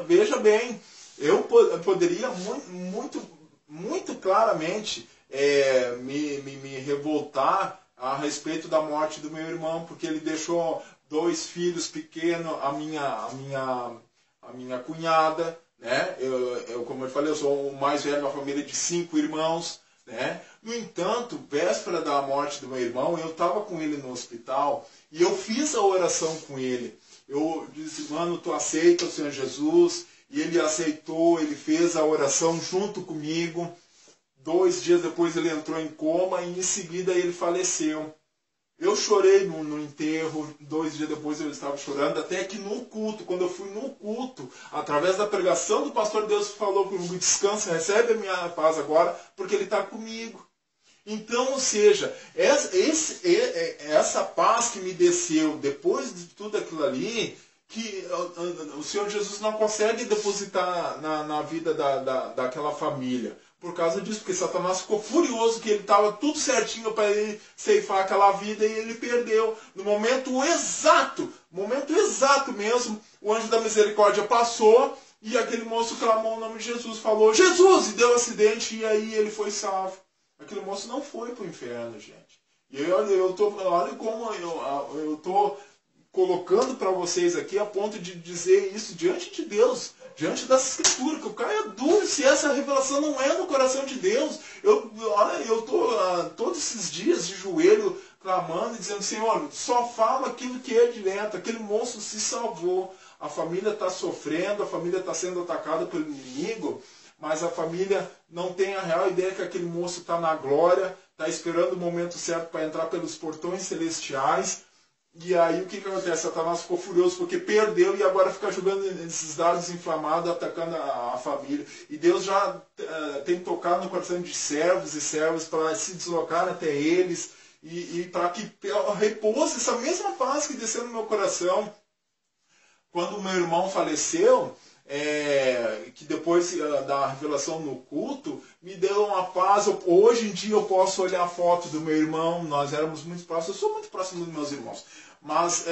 Veja bem, eu poderia muito claramente me revoltar a respeito da morte do meu irmão, porque ele deixou 2 filhos pequenos, a minha cunhada, né? Como eu falei, eu sou o mais velho de uma família de 5 irmãos, né? No entanto, véspera da morte do meu irmão, eu estava com ele no hospital e eu fiz a oração com ele. Eu disse, mano, tu aceita o Senhor Jesus? E ele aceitou, ele fez a oração junto comigo. 2 dias depois ele entrou em coma e em seguida ele faleceu. Eu chorei no enterro, 2 dias depois eu estava chorando, até que no culto, quando eu fui no culto, através da pregação do pastor, Deus falou comigo, descansa, recebe a minha paz agora, porque ele está comigo. Então, ou seja, essa paz que me desceu depois de tudo aquilo ali, que o Senhor Jesus não consegue depositar na vida daquela família. Por causa disso, porque Satanás ficou furioso que ele estava tudo certinho para ele ceifar aquela vida e ele perdeu. No momento exato mesmo, o anjo da misericórdia passou e aquele moço clamou o nome de Jesus, falou Jesus, e deu um acidente e aí ele foi salvo. Aquele moço não foi para o inferno, gente. E olha como eu estou colocando para vocês aqui a ponto de dizer isso diante de Deus, diante da Escritura, que eu caio duro se essa revelação não é no coração de Deus. Eu estou todos esses dias de joelho clamando e dizendo, Senhor, só fala aquilo que é direto. Aquele moço se salvou. A família está sofrendo, a família está sendo atacada pelo inimigo, mas a família não tem a real ideia que aquele moço está na glória, está esperando o momento certo para entrar pelos portões celestiais. E aí o que acontece? Satanás ficou furioso porque perdeu e agora fica jogando esses dardos inflamados, atacando a família. E Deus já tem tocado no coração de servos e servas para se deslocar até eles e para que repouse essa mesma paz que desceu no meu coração. Quando o meu irmão faleceu, que depois da revelação no culto, me deu uma paz. Hoje em dia eu posso olhar a foto do meu irmão, nós éramos muito próximos, eu sou muito próximo dos meus irmãos, mas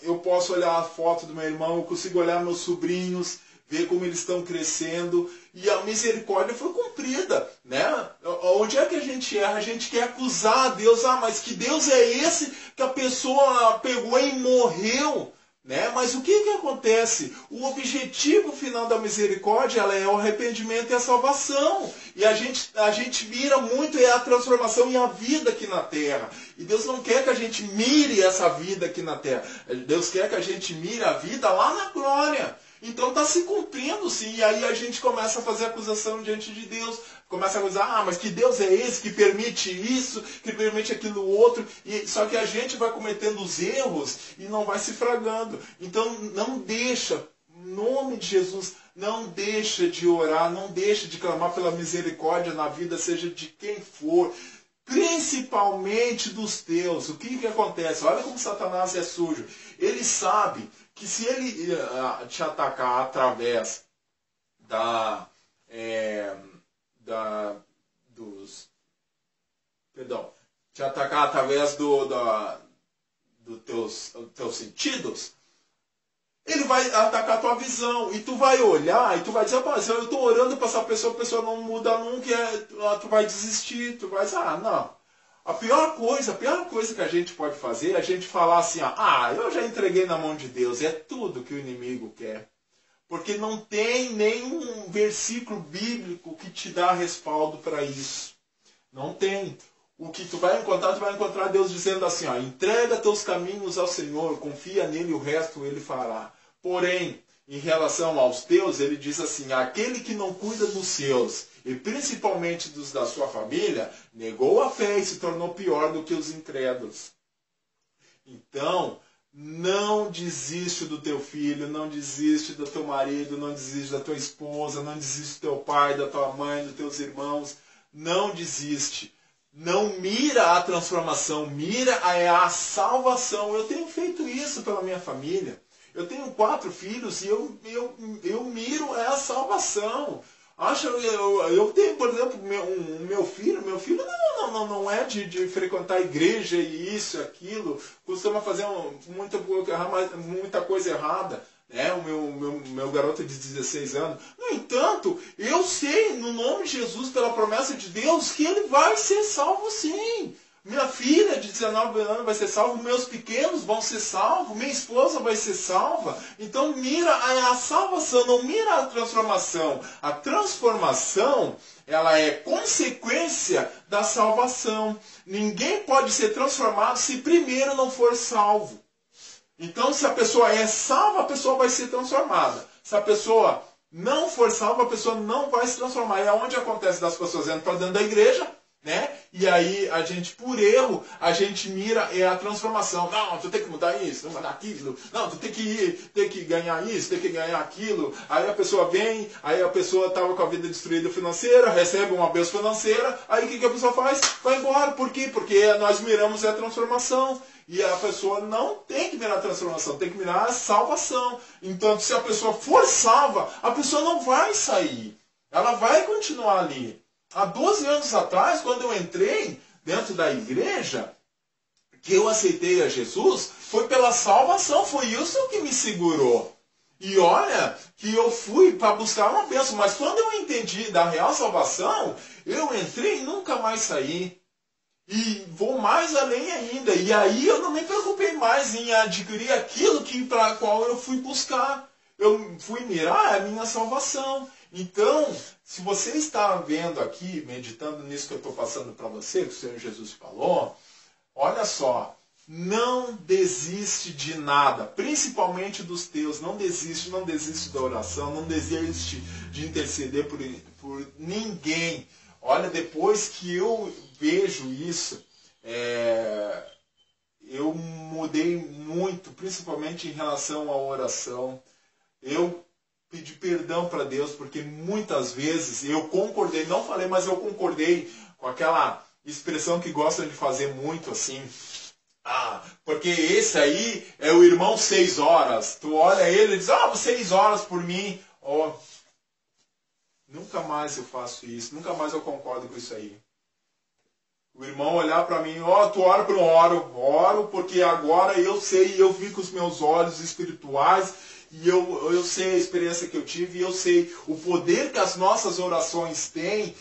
eu posso olhar a foto do meu irmão, eu consigo olhar meus sobrinhos, ver como eles estão crescendo, e a misericórdia foi cumprida, né? Onde é que a gente erra? A gente quer acusar a Deus, mas que Deus é esse que a pessoa pegou e morreu? Né? Mas o que acontece? O objetivo final da misericórdia é o arrependimento e a salvação. E a gente mira muito a transformação e a vida aqui na terra. E Deus não quer que a gente mire essa vida aqui na terra. Deus quer que a gente mire a vida lá na glória. Então está se cumprindo sim. E aí a gente começa a fazer acusação diante de Deus. Começa a acusar, mas que Deus é esse que permite isso, que permite aquilo outro. Só que a gente vai cometendo os erros e não vai se fragando. Então não deixa, Em nome de Jesus, não deixa de orar, não deixa de clamar pela misericórdia na vida, seja de quem for, principalmente dos teus. O que acontece? Olha como Satanás é sujo. Ele sabe que se ele te atacar através te atacar através dos teus sentidos, ele vai atacar a tua visão. E tu vai olhar e tu vai dizer, mas eu estou orando para essa pessoa, a pessoa não muda nunca, tu vai desistir, tu vai dizer, não. A pior coisa que a gente pode fazer é a gente falar assim, eu já entreguei na mão de Deus. É tudo que o inimigo quer. Porque não tem nenhum versículo bíblico que te dá respaldo para isso. Não tem. O que tu vai encontrar Deus dizendo assim, entrega teus caminhos ao Senhor, confia nele, o resto ele fará. Porém, em relação aos teus, ele diz assim, aquele que não cuida dos seus, e principalmente dos da sua família, negou a fé e se tornou pior do que os incrédulos. Então, não desiste do teu filho, não desiste do teu marido, não desiste da tua esposa, não desiste do teu pai, da tua mãe, dos teus irmãos. Não desiste. Não mira a transformação, mira a salvação. Eu tenho feito isso pela minha família. Eu tenho 4 filhos e eu miro a salvação. Eu tenho, por exemplo, meu filho não é de frequentar a igreja e isso, aquilo, costuma fazer muita coisa errada. O meu garoto de 16 anos. No entanto, eu sei, no nome de Jesus, pela promessa de Deus, que ele vai ser salvo sim. Minha filha de 19 anos vai ser salva, meus pequenos vão ser salvos, minha esposa vai ser salva. Então mira a salvação, não mira a transformação. A transformação, ela é consequência da salvação. Ninguém pode ser transformado se primeiro não for salvo. Então, se a pessoa é salva, a pessoa vai ser transformada. Se a pessoa não for salva, a pessoa não vai se transformar. E é onde acontece das pessoas entrando para dentro da igreja, né? E aí, a gente, por erro, a gente mira a transformação. Não, tu tem que mudar isso, mudar aquilo. Não, tu tem que ganhar isso, tem que ganhar aquilo. Aí a pessoa vem, aí a pessoa estava com a vida destruída financeira, recebe uma bênção financeira. Aí o que a pessoa faz? Vai embora. Por quê? Porque nós miramos a transformação. E a pessoa não tem que mirar a transformação, tem que mirar a salvação. Então, se a pessoa for salva, a pessoa não vai sair. Ela vai continuar ali. Há 12 anos atrás, quando eu entrei dentro da igreja, que eu aceitei a Jesus, foi pela salvação, foi isso que me segurou. E olha que eu fui para buscar uma bênção, mas quando eu entendi da real salvação, eu entrei e nunca mais saí. E vou mais além ainda. E aí eu não me preocupei mais em adquirir aquilo para qual eu fui buscar. Eu fui mirar a minha salvação. Então, se você está vendo aqui, meditando nisso que eu estou passando para você, que o Senhor Jesus falou, olha só, não desiste de nada, principalmente dos teus. Não desiste da oração, não desiste de interceder por ninguém. Olha, depois que eu vejo isso, eu mudei muito, principalmente em relação à oração. Eu pedi perdão para Deus, porque muitas vezes eu concordei, não falei, mas eu concordei com aquela expressão que gostam de fazer muito assim. Porque esse aí é o irmão 6 horas. Tu olha ele e diz, 6 horas por mim. Nunca mais eu faço isso, nunca mais eu concordo com isso aí. O irmão olhar para mim, tu ora para oro porque agora eu sei, eu vi com os meus olhos espirituais, e eu sei a experiência que eu tive, e eu sei o poder que as nossas orações têm,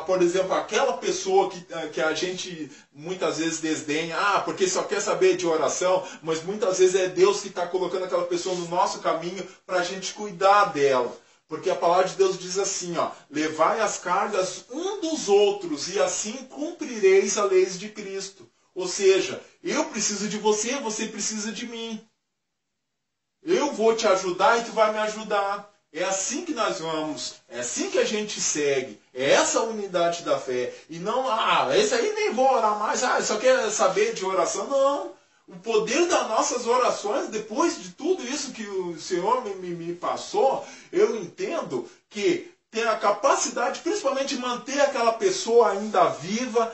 por exemplo, aquela pessoa que a gente muitas vezes desdenha, porque só quer saber de oração, mas muitas vezes é Deus que está colocando aquela pessoa no nosso caminho para a gente cuidar dela. Porque a palavra de Deus diz assim, levai as cargas um dos outros e assim cumprireis a lei de Cristo. Ou seja, eu preciso de você, você precisa de mim. Eu vou te ajudar e tu vai me ajudar. É assim que nós vamos, é assim que a gente segue. É essa a unidade da fé. E não, esse aí nem vou orar mais, só quer saber de oração. Não. O poder das nossas orações, depois de tudo isso que o Senhor me passou, eu entendo que tem a capacidade, principalmente, de manter aquela pessoa ainda viva,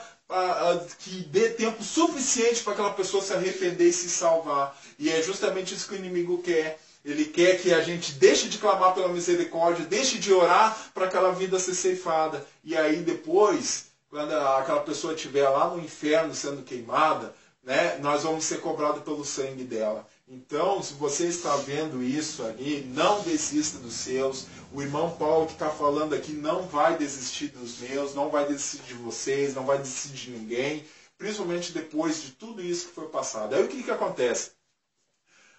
que dê tempo suficiente para aquela pessoa se arrepender e se salvar. E é justamente isso que o inimigo quer. Ele quer que a gente deixe de clamar pela misericórdia, deixe de orar para aquela vida ser ceifada. E aí depois, quando aquela pessoa estiver lá no inferno sendo queimada, né, nós vamos ser cobrados pelo sangue dela. Então, se você está vendo isso ali, não desista dos seus. O irmão Paulo que está falando aqui não vai desistir dos meus, não vai desistir de vocês, não vai desistir de ninguém, principalmente depois de tudo isso que foi passado. Aí o que acontece?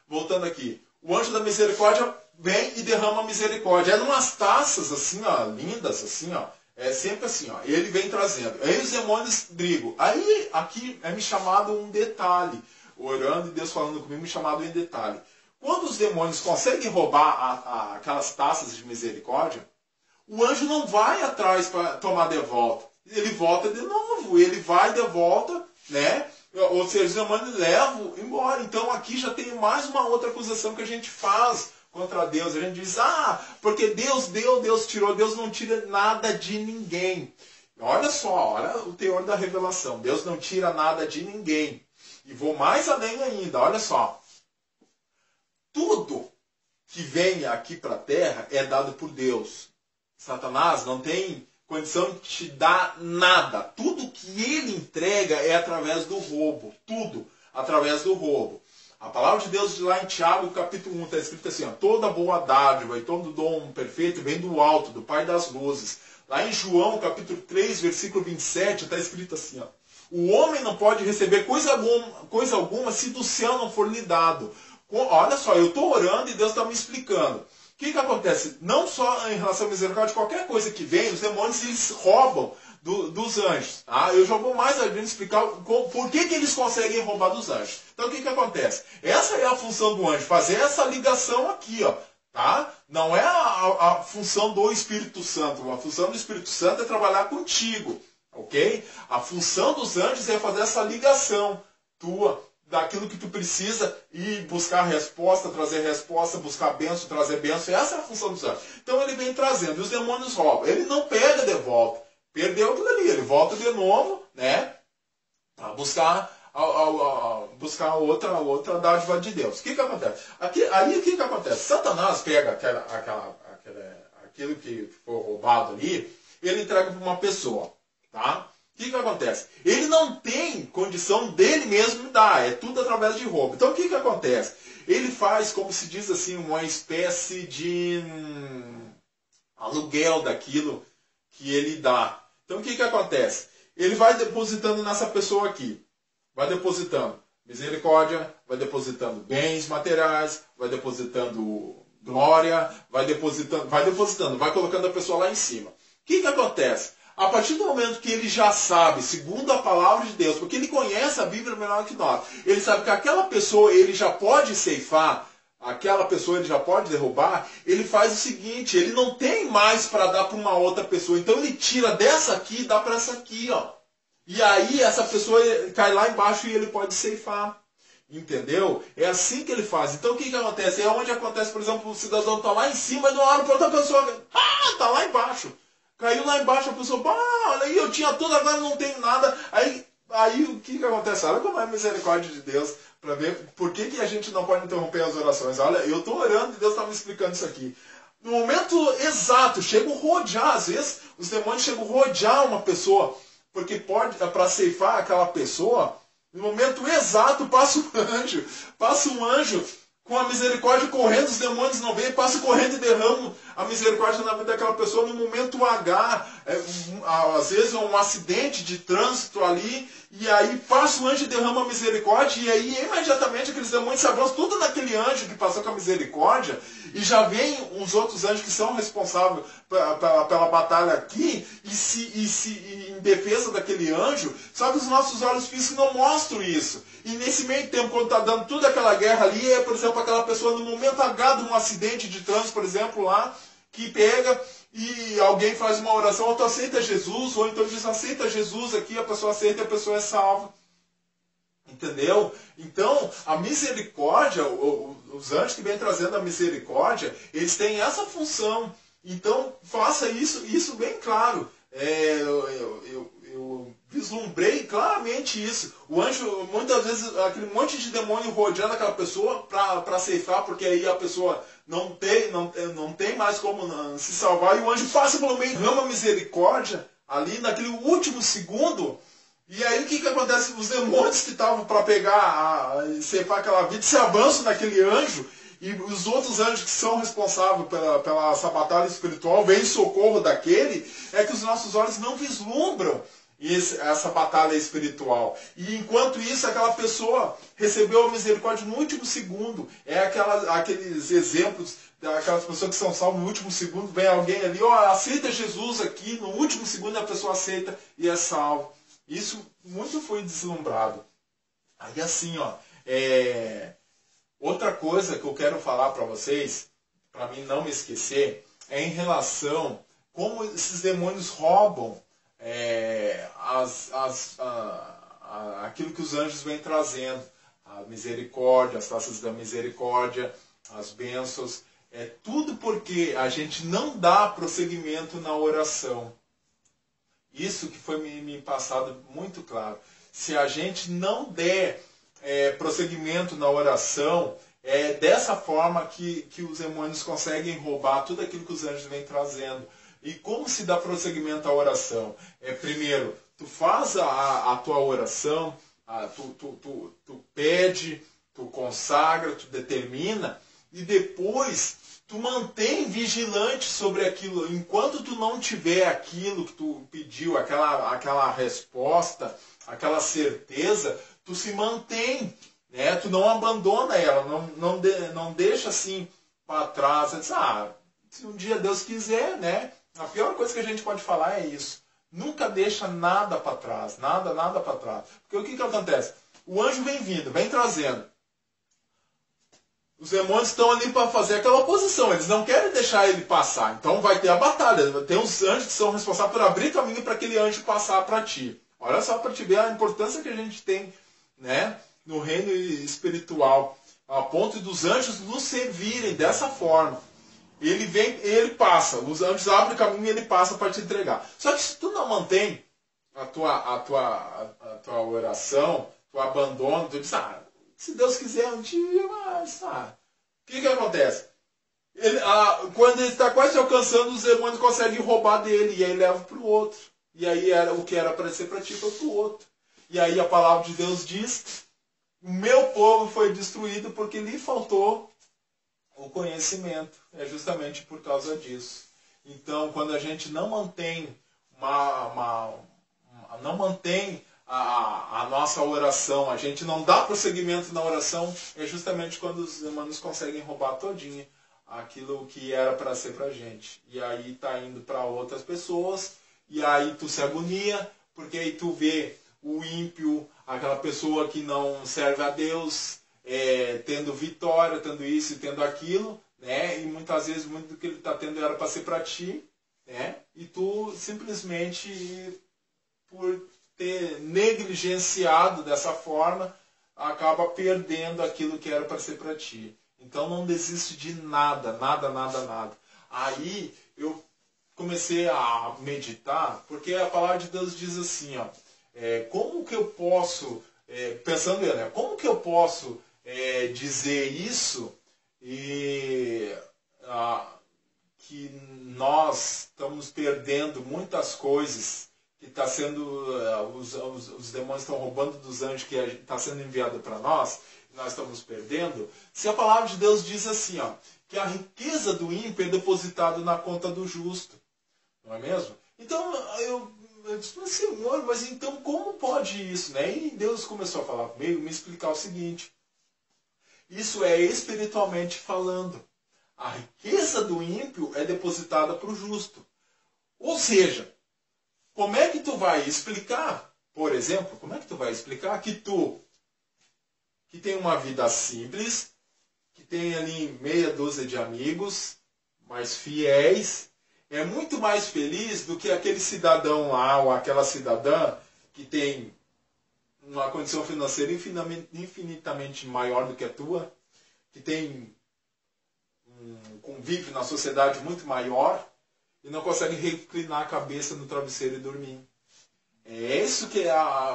Voltando aqui, o anjo da misericórdia vem e derrama a misericórdia. É numas taças assim, ó, lindas, assim, ó. É sempre assim, ó. Ele vem trazendo. Aí os demônios brigam. Aí aqui é me chamado um detalhe. Orando e Deus falando comigo, me chamado em detalhe. Quando os demônios conseguem roubar aquelas taças de misericórdia, o anjo não vai atrás para tomar de volta. Ele volta de novo. Ele vai de volta, né? Ou seja, os demônios levam embora. Então aqui já tem mais uma outra acusação que a gente faz contra Deus. A gente diz, porque Deus deu, Deus tirou. Deus não tira nada de ninguém. Olha só, olha o teor da revelação. Deus não tira nada de ninguém. E vou mais além ainda, olha só. Tudo que vem aqui para a terra é dado por Deus. Satanás não tem condição de te dar nada. Tudo que ele entrega é através do roubo. Tudo através do roubo. A palavra de Deus lá em Tiago, capítulo 1, está escrito assim, ó, toda boa dádiva e todo dom perfeito vem do alto, do Pai das luzes. Lá em João, capítulo 3, versículo 27, está escrito assim, ó, o homem não pode receber coisa alguma se do céu não for lhe dado. Olha só, eu estou orando e Deus está me explicando. O que acontece? Não só em relação à misericórdia, qualquer coisa que vem, os demônios eles roubam dos anjos. Tá? Eu já vou mais adiante explicar por que eles conseguem roubar dos anjos. Então o que acontece? Essa é a função do anjo, fazer essa ligação aqui, ó. Tá? Não é a função do Espírito Santo. A função do Espírito Santo é trabalhar contigo. Ok? A função dos anjos é fazer essa ligação tua, daquilo que tu precisa e buscar resposta, trazer resposta, buscar bênção, trazer bênção. Essa é a função dos anjos. Então ele vem trazendo, e os demônios roubam. Ele não pega de volta. Perdeu aquilo ali, ele volta de novo, né? Para buscar outra dádiva de Deus. O que acontece? Aí o que acontece? Satanás pega aquilo que foi roubado ali, ele entrega para uma pessoa. Tá? O que acontece? Ele não tem condição dele mesmo dar, é tudo através de roubo. Então o que acontece? Ele faz, como se diz assim, uma espécie de aluguel daquilo que ele dá. Então o que acontece? Ele vai depositando nessa pessoa aqui. Vai depositando misericórdia, vai depositando bens materiais, vai depositando glória, vai depositando, vai colocando a pessoa lá em cima. O que acontece? A partir do momento que ele já sabe, segundo a palavra de Deus, porque ele conhece a Bíblia melhor que nós, ele sabe que aquela pessoa ele já pode ceifar, aquela pessoa ele já pode derrubar, ele faz o seguinte, ele não tem mais para dar para uma outra pessoa, então ele tira dessa aqui e dá para essa aqui, ó. E aí essa pessoa cai lá embaixo e ele pode ceifar. Entendeu? É assim que ele faz. Então o que acontece? É onde acontece, por exemplo, o cidadão está lá em cima e não olha para outra pessoa, está lá embaixo. Caiu lá embaixo, a pessoa, olha aí, eu tinha tudo, agora não tenho nada. Aí o que acontece? Olha como é a misericórdia de Deus, para ver por que a gente não pode interromper as orações. Olha, eu estou orando e Deus está me explicando isso aqui. No momento exato, chega a rodear, às vezes os demônios chegam a rodear uma pessoa, porque pode, para ceifar aquela pessoa, no momento exato passa um anjo com a misericórdia correndo, os demônios não vêm, passa correndo e derrama a misericórdia na vida daquela pessoa no momento H. Às vezes é um acidente de trânsito ali, e aí passa o anjo e derrama a misericórdia, e aí imediatamente aqueles demônios se abraçam tudo naquele anjo que passou com a misericórdia, e já vem uns outros anjos que são responsáveis pela batalha aqui, e em defesa daquele anjo, só que os nossos olhos físicos não mostram isso. E nesse meio tempo, quando está dando toda aquela guerra ali, por exemplo, aquela pessoa no momento H de um acidente de trânsito, por exemplo, lá, que pega e alguém faz uma oração, ou tu aceita Jesus, ou então diz aceita Jesus aqui, a pessoa aceita e a pessoa é salva. Entendeu? Então, a misericórdia, os anjos que vêm trazendo a misericórdia, eles têm essa função. Então, faça isso bem claro. Eu vislumbrei claramente isso. O anjo, muitas vezes, aquele monte de demônio rodeando aquela pessoa para ceifar, porque aí a pessoa não tem mais como se salvar, e o anjo passa pelo meio, derrama misericórdia ali naquele último segundo. E aí o que acontece? Os demônios que estavam para pegar, ceifar aquela vida, se avançam naquele anjo, e os outros anjos que são responsáveis pela essa batalha espiritual vêm em socorro daquele, é que os nossos olhos não vislumbram essa batalha espiritual. E enquanto isso, aquela pessoa recebeu a misericórdia no último segundo. É aqueles exemplos daquelas pessoas que são salvas no último segundo, vem alguém ali, aceita Jesus aqui, no último segundo a pessoa aceita e é salvo. Isso muito foi deslumbrado. Aí assim, outra coisa que eu quero falar para vocês, para mim não me esquecer, é em relação como esses demônios roubam aquilo que os anjos vêm trazendo. A misericórdia, as taças da misericórdia, as bênçãos. Tudo porque a gente não dá prosseguimento na oração. Isso que foi me passado muito claro. Se a gente não der prosseguimento na oração, é dessa forma que os demônios conseguem roubar tudo aquilo que os anjos vêm trazendo. E como se dá prosseguimento à oração? Primeiro, tu faz a tua oração, tu pede, tu consagra, tu determina, e depois tu mantém vigilante sobre aquilo. Enquanto tu não tiver aquilo que tu pediu, aquela resposta, aquela certeza, tu se mantém, né? Tu não abandona ela, não deixa assim para trás. Se um dia Deus quiser, né? A pior coisa que a gente pode falar é isso. Nunca deixa nada para trás, nada para trás. Porque o que acontece? O anjo vem vindo, vem trazendo. Os demônios estão ali para fazer aquela oposição, eles não querem deixar ele passar. Então vai ter a batalha. Tem uns anjos que são responsáveis por abrir caminho para aquele anjo passar para ti. Olha só para te ver a importância que a gente tem, né, no reino espiritual. A ponto dos anjos nos servirem dessa forma. Ele vem, ele passa. Os anjos abrem o caminho e ele passa para te entregar. Só que se tu não mantém a tua oração, tu abandona, tu diz, se Deus quiser um dia, mas o que acontece? Quando ele está quase alcançando, os demônios conseguem roubar dele, e aí leva para o outro. E aí o que era para ser para ti foi para o outro. E aí a palavra de Deus diz, o meu povo foi destruído porque lhe faltou o conhecimento. É justamente por causa disso. Então, quando a gente não mantém a nossa oração, a gente não dá prosseguimento na oração, é justamente quando os demônios conseguem roubar todinho aquilo que era para ser para a gente. E aí está indo para outras pessoas, e aí tu se agonia, porque aí tu vê o ímpio, aquela pessoa que não serve a Deus, tendo vitória, tendo isso e tendo aquilo, né? E muitas vezes muito do que ele está tendo era para ser para ti, né? E tu simplesmente, por ter negligenciado dessa forma, acaba perdendo aquilo que era para ser para ti. Então não desiste de nada. Aí eu comecei a meditar, porque a palavra de Deus diz assim, como que eu posso, pensando eu, né, como que eu posso dizer isso e que nós estamos perdendo muitas coisas, que está sendo, os demônios estão roubando dos anjos que está sendo enviado para nós, e nós estamos perdendo, se a palavra de Deus diz assim, que a riqueza do ímpio é depositada na conta do justo. Não é mesmo? Então, eu disse, Senhor, mas então como pode isso? Né? E Deus começou a falar comigo, me explicar o seguinte. Isso é espiritualmente falando. A riqueza do ímpio é depositada para o justo. Ou seja, como é que tu vai explicar, por exemplo, como é que tu vai explicar que tu, que tem uma vida simples, que tem ali meia dúzia de amigos, mais fiéis, é muito mais feliz do que aquele cidadão lá, ou aquela cidadã que tem uma condição financeira infinitamente maior do que a tua, que tem um convívio na sociedade muito maior e não consegue reclinar a cabeça no travesseiro e dormir. É isso que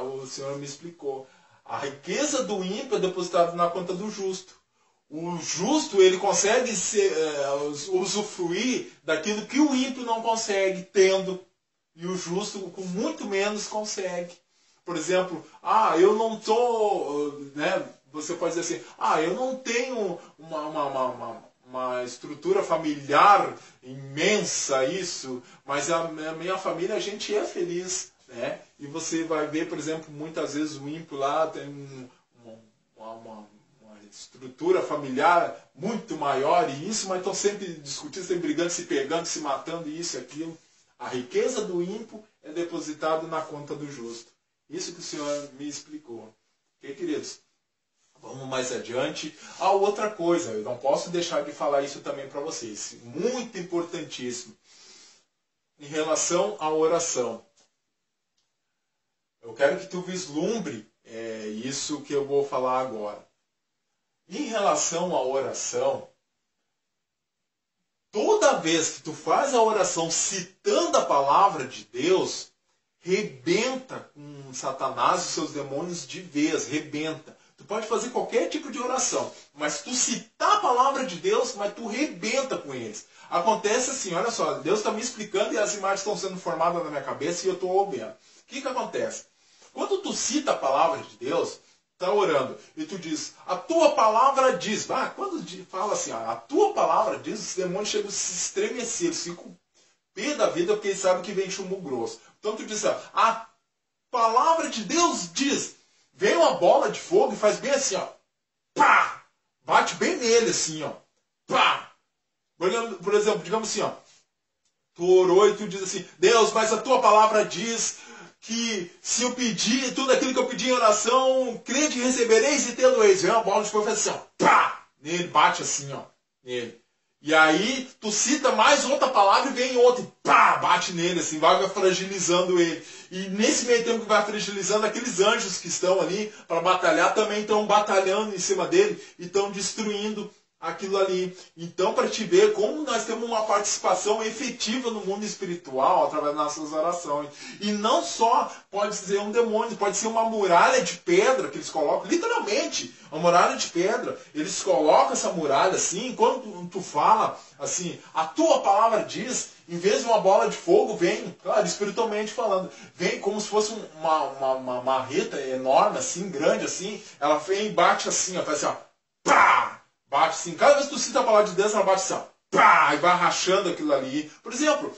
o Senhor me explicou. A riqueza do ímpio é depositada na conta do justo. O justo, ele consegue usufruir daquilo que o ímpio não consegue, tendo. E o justo, com muito menos, consegue. Por exemplo, eu não estou... Né, você pode dizer assim, eu não tenho uma estrutura familiar imensa, isso, mas a minha família, a gente é feliz. Né? E você vai ver, por exemplo, muitas vezes o ímpio lá tem uma estrutura familiar muito maior e isso, mas estão sempre discutindo, sempre brigando, se pegando, se matando, isso e aquilo. A riqueza do ímpio é depositada na conta do justo. Isso que o Senhor me explicou. Ok, queridos? Vamos mais adiante. Outra coisa, eu não posso deixar de falar isso também para vocês. Muito importantíssimo. Em relação à oração. Eu quero que tu vislumbre isso que eu vou falar agora. Em relação à oração, toda vez que tu faz a oração citando a palavra de Deus, rebenta com Satanás e seus demônios de vez, rebenta. Tu pode fazer qualquer tipo de oração, mas tu citar a palavra de Deus, mas tu rebenta com eles. Acontece assim, olha só, Deus está me explicando e as imagens estão sendo formadas na minha cabeça e eu estou ouvindo. O que acontece? Quando tu cita a palavra de Deus, está orando, e tu diz, a tua palavra diz, quando fala assim, a tua palavra diz, os demônios chegam a se estremecer, eles ficam pé da vida, porque eles sabem que vem chumbo grosso. Então tu diz, a palavra de Deus diz, vem uma bola de fogo e faz bem assim, pá, bate bem nele assim, pá. Por exemplo, digamos assim, tu orou e tu diz assim, Deus, mas a tua palavra diz que se eu pedir tudo aquilo que eu pedi em oração, crede e recebereis e tê-lo-eis. Vem uma bola de fogo e faz assim, pá, nele, bate assim, nele. E aí tu cita mais outra palavra e vem outra, e pá, bate nele, assim, vai fragilizando ele. E nesse meio tempo que vai fragilizando, aqueles anjos que estão ali para batalhar também estão batalhando em cima dele e estão destruindo aquilo ali. Então, para te ver como nós temos uma participação efetiva no mundo espiritual através das nossas orações. E não só pode ser um demônio, pode ser uma muralha de pedra que eles colocam, literalmente, uma muralha de pedra. Eles colocam essa muralha assim, quando tu fala assim, a tua palavra diz, em vez de uma bola de fogo, vem, claro, espiritualmente falando, vem como se fosse uma marreta enorme, assim, grande assim, ela vem e bate assim, faz assim, pá! Bate assim, cada vez que tu cita a palavra de Deus, ela bate assim, pá, e vai rachando aquilo ali. Por exemplo,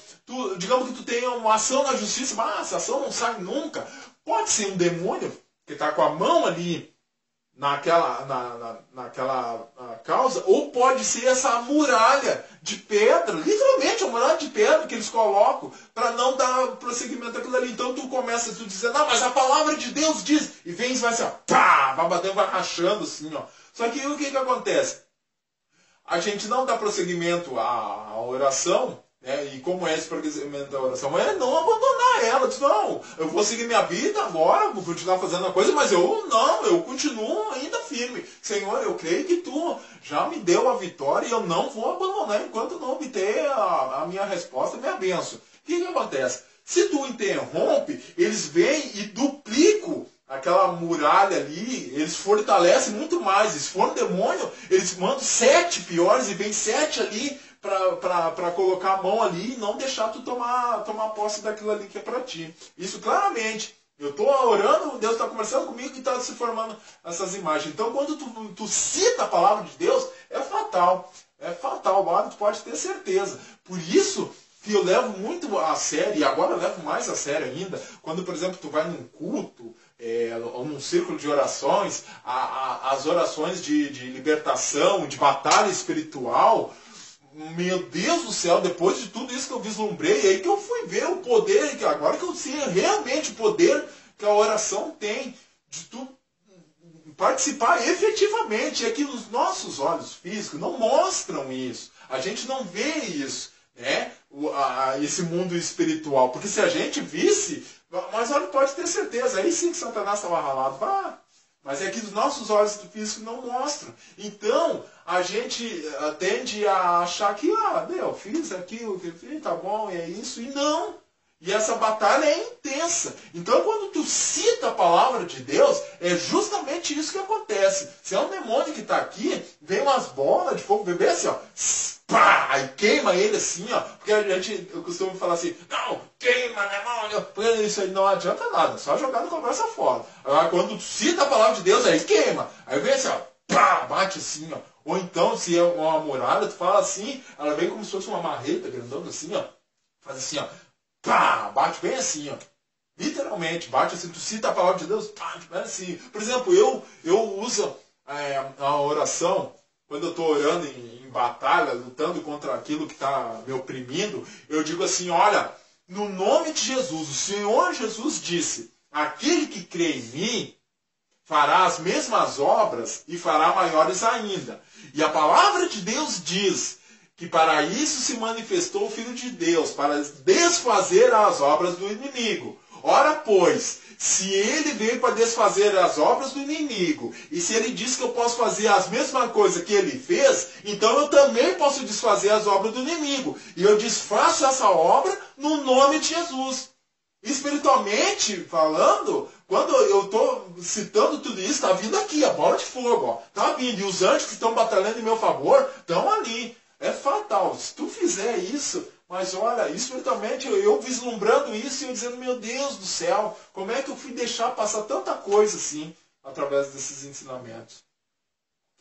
digamos que tu tenha uma ação na justiça, mas essa ação não sai nunca. Pode ser um demônio que está com a mão ali naquela causa, ou pode ser essa muralha de pedra, literalmente a muralha de pedra que eles colocam para não dar prosseguimento àquilo ali. Então tu começa a dizer, não, mas a palavra de Deus diz, e vem e vai assim, pá, vai batendo, vai rachando assim, Só que o que acontece? A gente não dá prosseguimento à oração, né? E como é esse prosseguimento da oração? É não abandonar ela. Diz, não, eu vou seguir minha vida agora, vou continuar fazendo a coisa, mas eu continuo ainda firme. Senhor, eu creio que tu já me deu a vitória e eu não vou abandonar enquanto não obter a minha resposta, a minha bênção. O que acontece? Se tu interrompe, eles vêm e duplicam aquela muralha ali, eles fortalecem muito mais. Se for um demônio, eles mandam 7 piores e vem 7 ali para colocar a mão ali e não deixar tu tomar posse daquilo ali que é para ti. Isso claramente. Eu estou orando, Deus está conversando comigo e está se formando essas imagens. Então quando tu cita a palavra de Deus, é fatal. É fatal, tu pode ter certeza. Por isso que eu levo muito a sério, e agora eu levo mais a sério ainda, quando, por exemplo, tu vai num culto, ou num círculo de orações, as orações de libertação, de batalha espiritual. Meu Deus do céu, depois de tudo isso que eu vislumbrei, aí que eu fui ver o poder, agora que eu sei realmente o poder que a oração tem, de tu participar efetivamente. É que os nossos olhos físicos não mostram isso, a gente não vê isso, né? Esse mundo espiritual, porque se a gente visse, Mas olha, pode ter certeza, aí sim que Satanás estava ralado. Mas é que os nossos olhos do físico não mostram. Então, a gente tende a achar que, eu fiz aquilo que eu fiz, tá bom, é isso. E não. E essa batalha é intensa. Então, quando tu cita a palavra de Deus, é justamente isso que acontece. Se é um demônio que está aqui, vem umas bolas de fogo, bebê assim, ó. Pá! E queima ele assim, ó. Porque eu costumo falar assim, não, queima, demônio. Porque isso aí não adianta nada, só jogar na conversa fora. Agora, quando tu cita a palavra de Deus, aí queima. Aí vem assim, ó. Pá! Bate assim, ó. Ou então, se é uma muralha, tu fala assim, ela vem como se fosse uma marreta grandona assim, ó. Faz assim, ó. Pá, bate bem assim, ó. Literalmente, bate assim, tu cita a palavra de Deus, bate bem assim. Por exemplo, eu uso a oração, quando eu estou orando em batalha, lutando contra aquilo que está me oprimindo, eu digo assim, olha, no nome de Jesus, o Senhor Jesus disse, aquele que crê em mim, fará as mesmas obras e fará maiores ainda. E a palavra de Deus diz que para isso se manifestou o Filho de Deus, para desfazer as obras do inimigo. Ora, pois, se ele veio para desfazer as obras do inimigo, e se ele diz que eu posso fazer as mesmas coisas que ele fez, então eu também posso desfazer as obras do inimigo. E eu desfaço essa obra no nome de Jesus. Espiritualmente falando, quando eu estou citando tudo isso, está vindo aqui, a bola de fogo. Está vindo. E os anjos que estão batalhando em meu favor estão ali. É fatal. Se tu fizer isso, mas olha, espiritualmente eu vislumbrando isso e eu dizendo, meu Deus do céu, como é que eu fui deixar passar tanta coisa assim, através desses ensinamentos?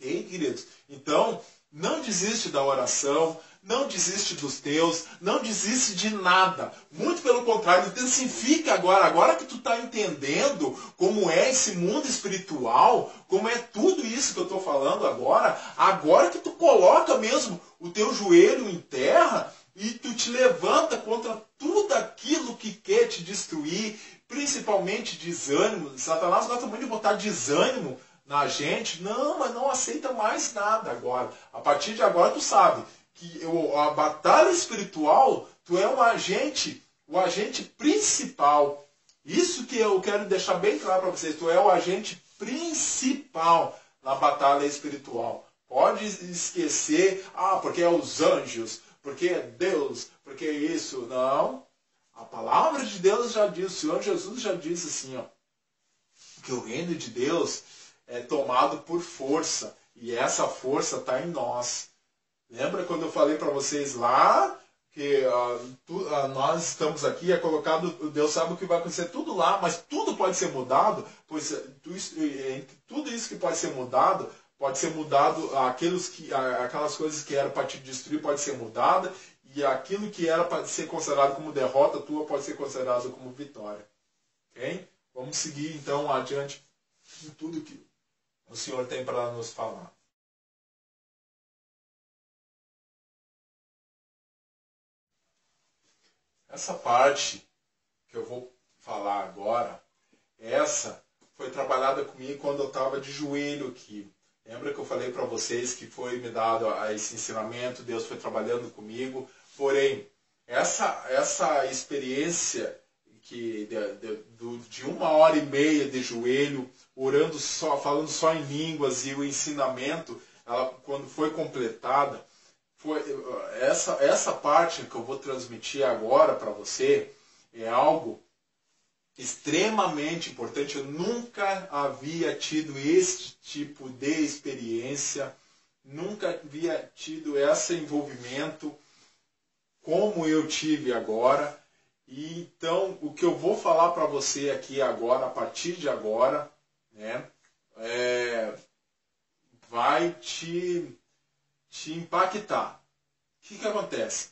Ok, queridos? Então, não desiste da oração, não desiste dos teus, não desiste de nada. Muito pelo contrário, intensifica agora que tu está entendendo como é esse mundo espiritual, como é tudo isso que eu estou falando agora que tu coloca mesmo o teu joelho em terra e tu te levanta contra tudo aquilo que quer te destruir, principalmente desânimo. Satanás gosta muito de botar desânimo na gente. Não, mas não aceita mais nada agora. A partir de agora tu sabe que a batalha espiritual, tu é o agente principal. Isso que eu quero deixar bem claro para vocês. Tu é o agente principal na batalha espiritual. Pode esquecer, porque é os anjos, porque é Deus, porque é isso. Não. A palavra de Deus já diz, o Senhor Jesus já disse assim, que o reino de Deus é tomado por força. E essa força está em nós. Lembra quando eu falei para vocês lá que nós estamos aqui, é colocado, Deus sabe o que vai acontecer tudo lá, mas tudo pode ser mudado, pois tudo isso que pode ser mudado aquelas coisas que eram para te destruir pode ser mudada, e aquilo que era para ser considerado como derrota tua pode ser considerado como vitória. Ok? Vamos seguir então adiante em tudo que o Senhor tem para nos falar. Essa parte que eu vou falar agora, essa foi trabalhada comigo quando eu estava de joelho aqui. Lembra que eu falei para vocês que foi me dado esse ensinamento, Deus foi trabalhando comigo. Porém, essa experiência de 1h30 de joelho, orando só, falando só em línguas, e o ensinamento, quando foi completada, foi essa parte que eu vou transmitir agora para você é algo extremamente importante. Eu nunca havia tido este tipo de experiência, nunca havia tido esse envolvimento como eu tive agora. E então, o que eu vou falar para você aqui agora, a partir de agora, né, vai te impactar. O que acontece?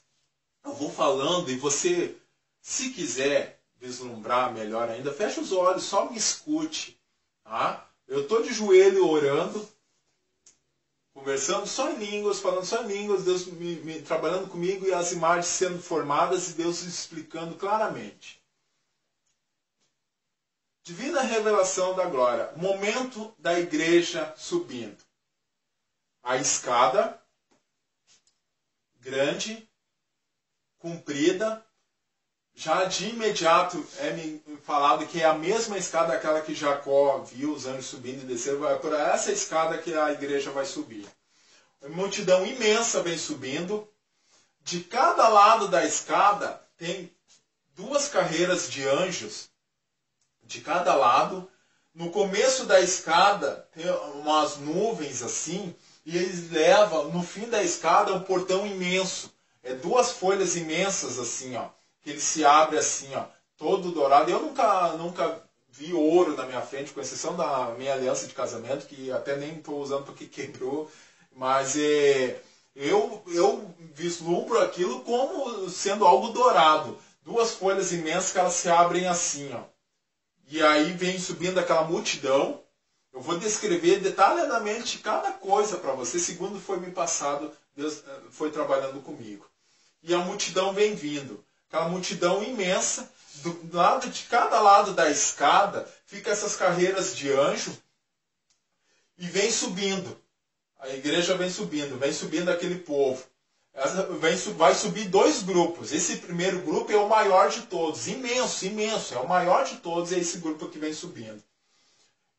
Eu vou falando e você, se quiser vislumbrar melhor ainda, fecha os olhos, só me escute. Tá? Eu estou de joelho orando, conversando só em línguas, falando só em línguas, Deus trabalhando comigo e as imagens sendo formadas e Deus explicando claramente. Divina revelação da glória. Momento da igreja subindo. A escada grande, comprida, já de imediato é me falado que é a mesma escada aquela que Jacó viu os anjos subindo e descendo, é por essa escada que a igreja vai subir. Uma multidão imensa vem subindo. De cada lado da escada tem 2 carreiras de anjos, de cada lado. No começo da escada tem umas nuvens assim, e eles levam, no fim da escada, um portão imenso. É 2 folhas imensas assim, ó, que ele se abre assim, ó, todo dourado. Eu nunca vi ouro na minha frente, com exceção da minha aliança de casamento, que até nem estou usando porque quebrou. Mas eu vislumbro aquilo como sendo algo dourado. 2 folhas imensas que elas se abrem assim, ó. E aí vem subindo aquela multidão. Eu vou descrever detalhadamente cada coisa para você, segundo foi me passado, Deus foi trabalhando comigo. E a multidão vem vindo. Aquela multidão imensa. Do lado de cada lado da escada, fica essas carreiras de anjo. E vem subindo. A igreja vem subindo aquele povo. Vai subir 2 grupos. Esse primeiro grupo é o maior de todos. Imenso, imenso. É o maior de todos, é esse grupo que vem subindo.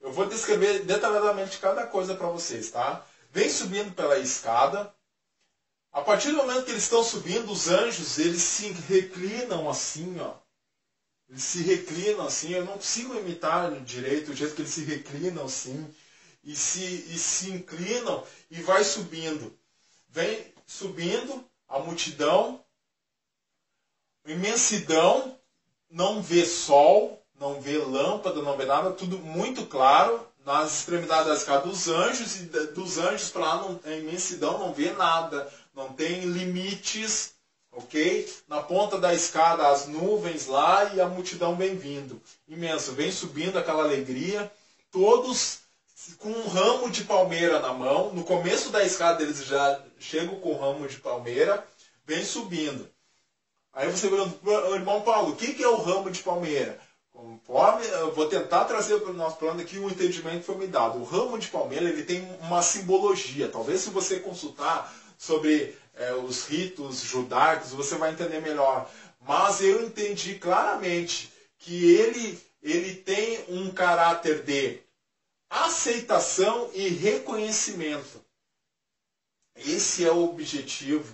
Eu vou descrever detalhadamente cada coisa para vocês, tá? Vem subindo pela escada. A partir do momento que eles estão subindo, os anjos, eles se reclinam assim, ó. Eles se reclinam assim. Eu não consigo imitar direito o jeito que eles se reclinam assim. E se inclinam e vai subindo. Vem subindo a multidão, imensidão, não vê sol, não vê lâmpada, não vê nada, tudo muito claro. Nas extremidades da escada dos anjos, e dos anjos para lá, a imensidão, não vê nada, não tem limites, ok? Na ponta da escada as nuvens lá e a multidão vem vindo. Imenso, vem subindo aquela alegria, todos com um ramo de palmeira na mão. No começo da escada eles já chegam com o ramo de palmeira, vem subindo. Aí você pergunta, irmão Paulo, o que é o ramo de palmeira? Conforme eu vou tentar trazer para o nosso plano aqui o entendimento que foi me dado. O ramo de palmeira ele tem uma simbologia. Talvez se você consultar sobre os ritos judaicos, você vai entender melhor. Mas eu entendi claramente que ele tem um caráter de aceitação e reconhecimento. Esse é o objetivo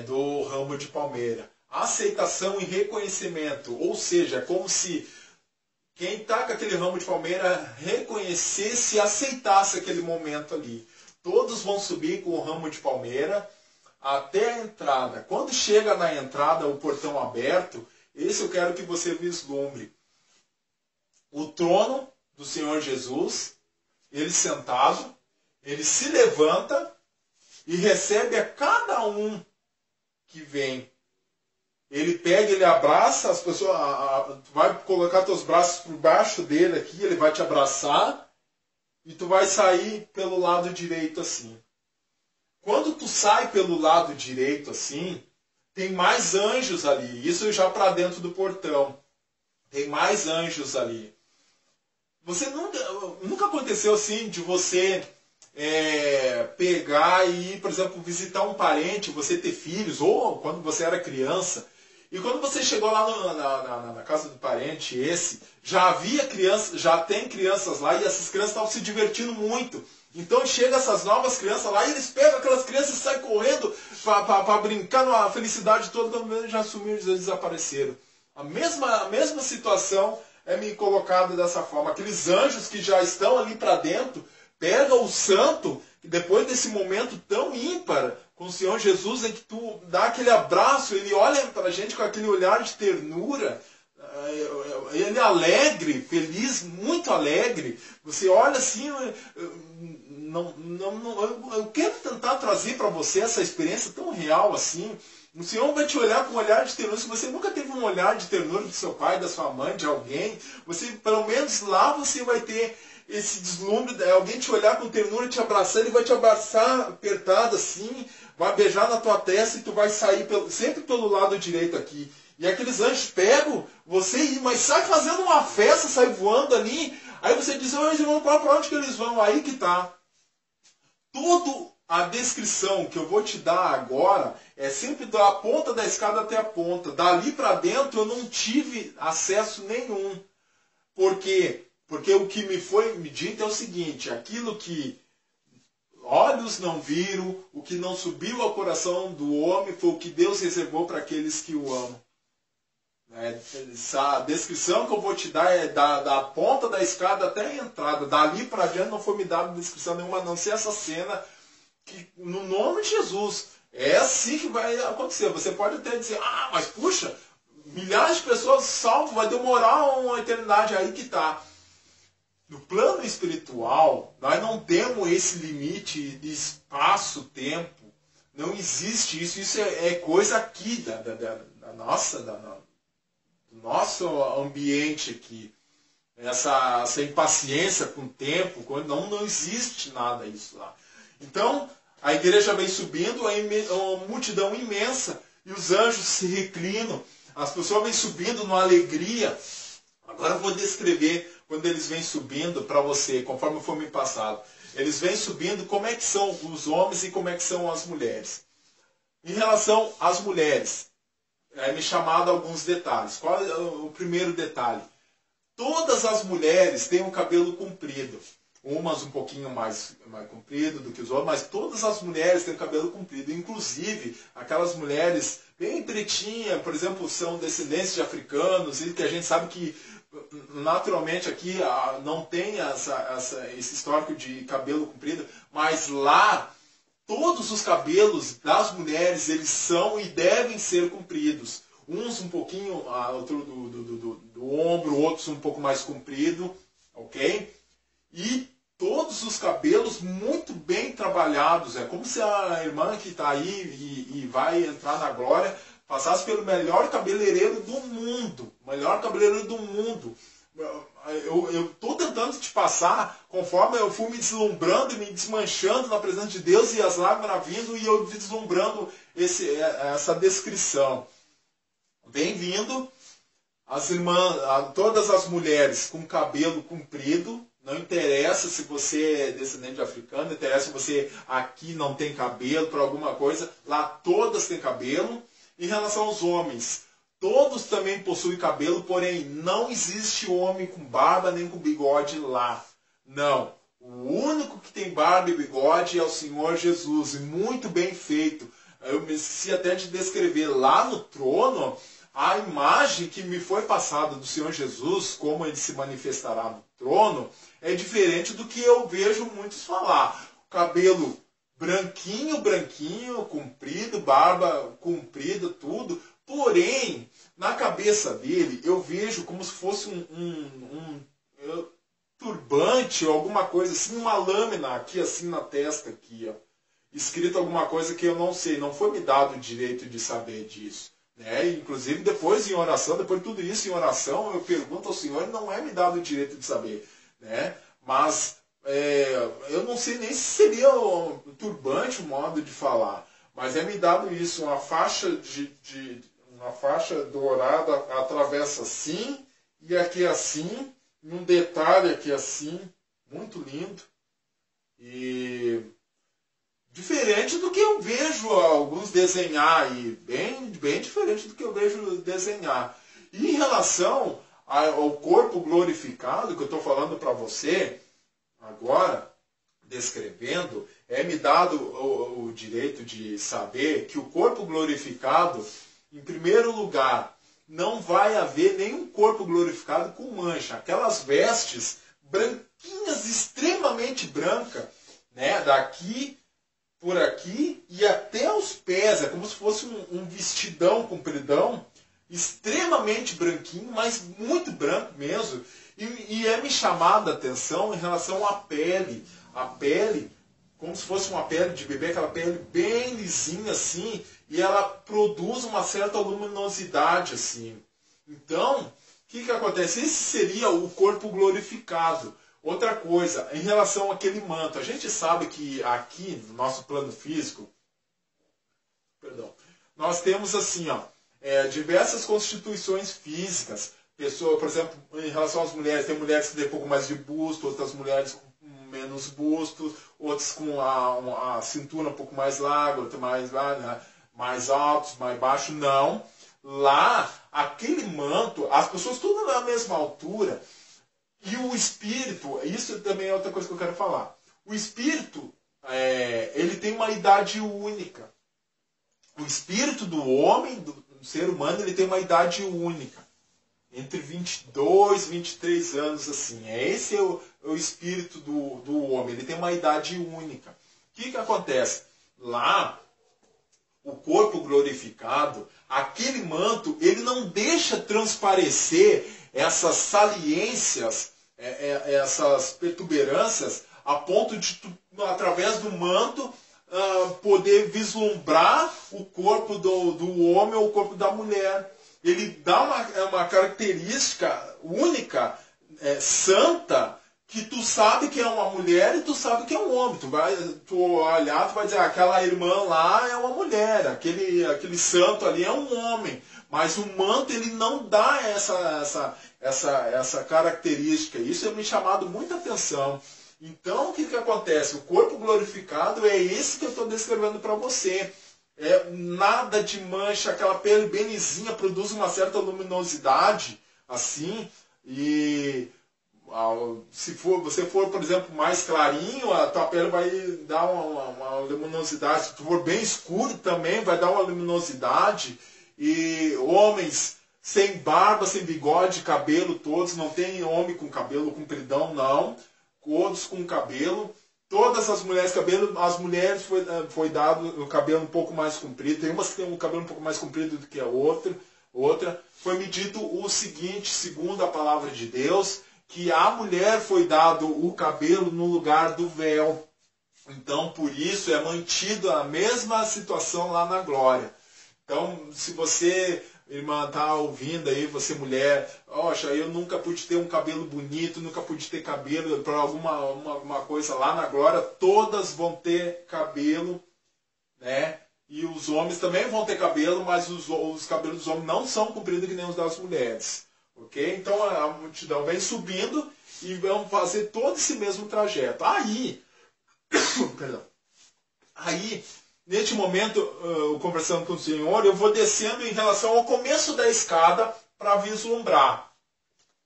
do ramo de palmeira. Aceitação e reconhecimento. Ou seja, é como se quem está com aquele ramo de palmeira reconhecesse e aceitasse aquele momento ali. Todos vão subir com o ramo de palmeira até a entrada. Quando chega na entrada, o portão aberto, esse eu quero que você vislumbre. O trono do Senhor Jesus, ele sentado, ele se levanta e recebe a cada um que vem. Ele pega, ele abraça as pessoas, tu vai colocar teus braços por baixo dele aqui, ele vai te abraçar e tu vai sair pelo lado direito assim. Quando tu sai pelo lado direito assim, tem mais anjos ali. Isso já para dentro do portão. Tem mais anjos ali. Você nunca aconteceu assim de você pegar e ir, por exemplo, visitar um parente, você ter filhos, ou quando você era criança, e quando você chegou lá na casa do parente, já havia crianças, já tem crianças lá, e essas crianças estavam se divertindo muito. Então chega essas novas crianças lá, e eles pegam aquelas crianças e saem correndo para brincar numa felicidade toda, quando já sumiram, já desapareceram. A mesma situação é me colocada dessa forma. Aqueles anjos que já estão ali para dentro, pega o santo, e depois desse momento tão ímpar com o Senhor Jesus, em que tu dá aquele abraço, ele olha para a gente com aquele olhar de ternura, ele alegre, feliz, muito alegre. Você olha assim, eu quero tentar trazer para você essa experiência tão real assim. O Senhor vai te olhar com um olhar de ternura. Se você nunca teve um olhar de ternura do seu pai, da sua mãe, de alguém, você, pelo menos lá você vai ter esse deslumbre, alguém te olhar com ternura, te abraçar, ele vai te abraçar apertado assim, vai beijar na tua testa e tu vai sair sempre pelo lado direito aqui. E aqueles anjos pegam você, mas sai fazendo uma festa, sai voando ali. Aí você diz, irmão, para onde que eles vão? Aí que tá. Todo a descrição que eu vou te dar agora é sempre da ponta da escada até a ponta. Dali para dentro eu não tive acesso nenhum. Por quê? Porque o que me foi dito é o seguinte: aquilo que olhos não viram, o que não subiu ao coração do homem, foi o que Deus reservou para aqueles que o amam. Essa descrição que eu vou te dar é da ponta da escada até a entrada. Dali para diante não foi me dada descrição nenhuma, a não ser essa cena, que no nome de Jesus, é assim que vai acontecer. Você pode até dizer, mas puxa, milhares de pessoas salvas, vai demorar uma eternidade. Aí que está. No plano espiritual, nós não temos esse limite de espaço-tempo. Não existe isso. Isso é coisa aqui do nosso ambiente aqui. Essa impaciência com o tempo, não existe nada isso lá. Então, a igreja vem subindo, uma multidão imensa, e os anjos se reclinam, as pessoas vêm subindo numa alegria. Agora eu vou descrever quando eles vêm subindo para você, conforme foi me passado. Eles vêm subindo, como é que são os homens e como é que são as mulheres. Em relação às mulheres, me chamado alguns detalhes. Qual é o primeiro detalhe? Todas as mulheres têm um cabelo comprido. Umas um pouquinho mais comprido do que os outros, mas todas as mulheres têm cabelo comprido. Inclusive, aquelas mulheres bem pretinhas, por exemplo, são descendentes de africanos, e que a gente sabe que naturalmente aqui não tem esse histórico de cabelo comprido, mas lá todos os cabelos das mulheres, eles são e devem ser compridos. Uns um pouquinho outro do ombro, outros um pouco mais comprido, ok? E todos os cabelos muito bem trabalhados. É como se a irmã que está aí e vai entrar na glória passasse pelo melhor cabeleireiro do mundo. Melhor cabeleireiro do mundo. Eu estou tentando te passar conforme eu fui me deslumbrando e me desmanchando na presença de Deus, e as lágrimas vindo, e eu deslumbrando essa descrição. Bem-vindo as irmãs, todas as mulheres com cabelo comprido. Não interessa se você é descendente de africano, não interessa se você aqui não tem cabelo por alguma coisa, lá todas têm cabelo. Em relação aos homens, todos também possuem cabelo, porém não existe homem com barba nem com bigode lá. Não. O único que tem barba e bigode é o Senhor Jesus, e muito bem feito. Eu me esqueci até de descrever lá no trono a imagem que me foi passada do Senhor Jesus, como ele se manifestará no trono, é diferente do que eu vejo muitos falar. Cabelo branquinho, comprido, barba comprida, tudo. Porém, na cabeça dele, eu vejo como se fosse um turbante ou alguma coisa assim, uma lâmina aqui assim na testa, aqui, ó, escrito alguma coisa que eu não sei, não foi me dado o direito de saber disso. Inclusive depois em oração, depois de tudo isso em oração, eu pergunto ao Senhor e não é me dado o direito de saber. Mas eu não sei nem se seria um turbante o modo de falar, mas é me dado isso, uma faixa uma faixa dourada atravessa assim, e aqui assim, um detalhe aqui assim, muito lindo. E diferente do que eu vejo alguns desenhar, e bem diferente do que eu vejo desenhar. E em relação ao corpo glorificado, que eu estou falando para você agora, descrevendo, me dado o direito de saber que o corpo glorificado, em primeiro lugar, não vai haver nenhum corpo glorificado com mancha. Aquelas vestes branquinhas, extremamente brancas, daqui por aqui e até os pés, é como se fosse um vestidão compridão, extremamente branquinho, mas muito branco mesmo, e me chamada a atenção em relação à pele. A pele, como se fosse uma pele de bebê, aquela pele bem lisinha assim, e ela produz uma certa luminosidade assim. Então, o que acontece? Esse seria o corpo glorificado. Outra coisa, em relação àquele manto, a gente sabe que aqui no nosso plano físico, nós temos assim, diversas constituições físicas. Pessoa, por exemplo, em relação às mulheres, tem mulheres que têm um pouco mais de busto, outras mulheres com menos busto, outros com a cintura um pouco mais larga, outros mais altos, mais baixos. Não. Lá, aquele manto, as pessoas tudo na mesma altura. E o espírito, isso também é outra coisa que eu quero falar. O espírito, ele tem uma idade única. O espírito do homem, do ser humano, ele tem uma idade única. Entre 22 e 23 anos, assim. Esse é o espírito do homem. Ele tem uma idade única. O que acontece? Lá, o corpo glorificado, aquele manto, ele não deixa transparecer essas saliências, essas protuberâncias, a ponto de, através do manto, poder vislumbrar o corpo do homem ou o corpo da mulher. Ele dá uma característica única, santa, que tu sabe que é uma mulher e tu sabe que é um homem. Tu olhar, tu vai dizer, aquela irmã lá é uma mulher, aquele santo ali é um homem. Mas o manto, ele não dá essa característica. Isso tem me chamado muita atenção. Então, o que acontece? O corpo glorificado é esse que eu estou descrevendo para você. Nada de mancha, aquela pele bem lisinha, produz uma certa luminosidade, assim, e se você for, por exemplo, mais clarinho, a tua pele vai dar uma luminosidade. Se tu for bem escuro também, vai dar uma luminosidade. E homens sem barba, sem bigode, cabelo, todos, não tem homem com cabelo compridão, não, todos com cabelo. Todas as mulheres, as mulheres foi dado o cabelo um pouco mais comprido. Tem umas que tem um cabelo um pouco mais comprido do que a outra. Foi me dito o seguinte, segundo a palavra de Deus, que a mulher foi dado o cabelo no lugar do véu. Então, por isso, é mantido a mesma situação lá na glória. Então, se você, irmã, está ouvindo aí, você mulher, poxa, eu nunca pude ter um cabelo bonito, nunca pude ter cabelo para alguma coisa lá na glória, todas vão ter cabelo, né? E os homens também vão ter cabelo, mas os cabelos dos homens não são compridos que nem os das mulheres. Ok? Então a multidão vem subindo e vão fazer todo esse mesmo trajeto. Aí, neste momento, conversando com o Senhor, eu vou descendo em relação ao começo da escada para vislumbrar.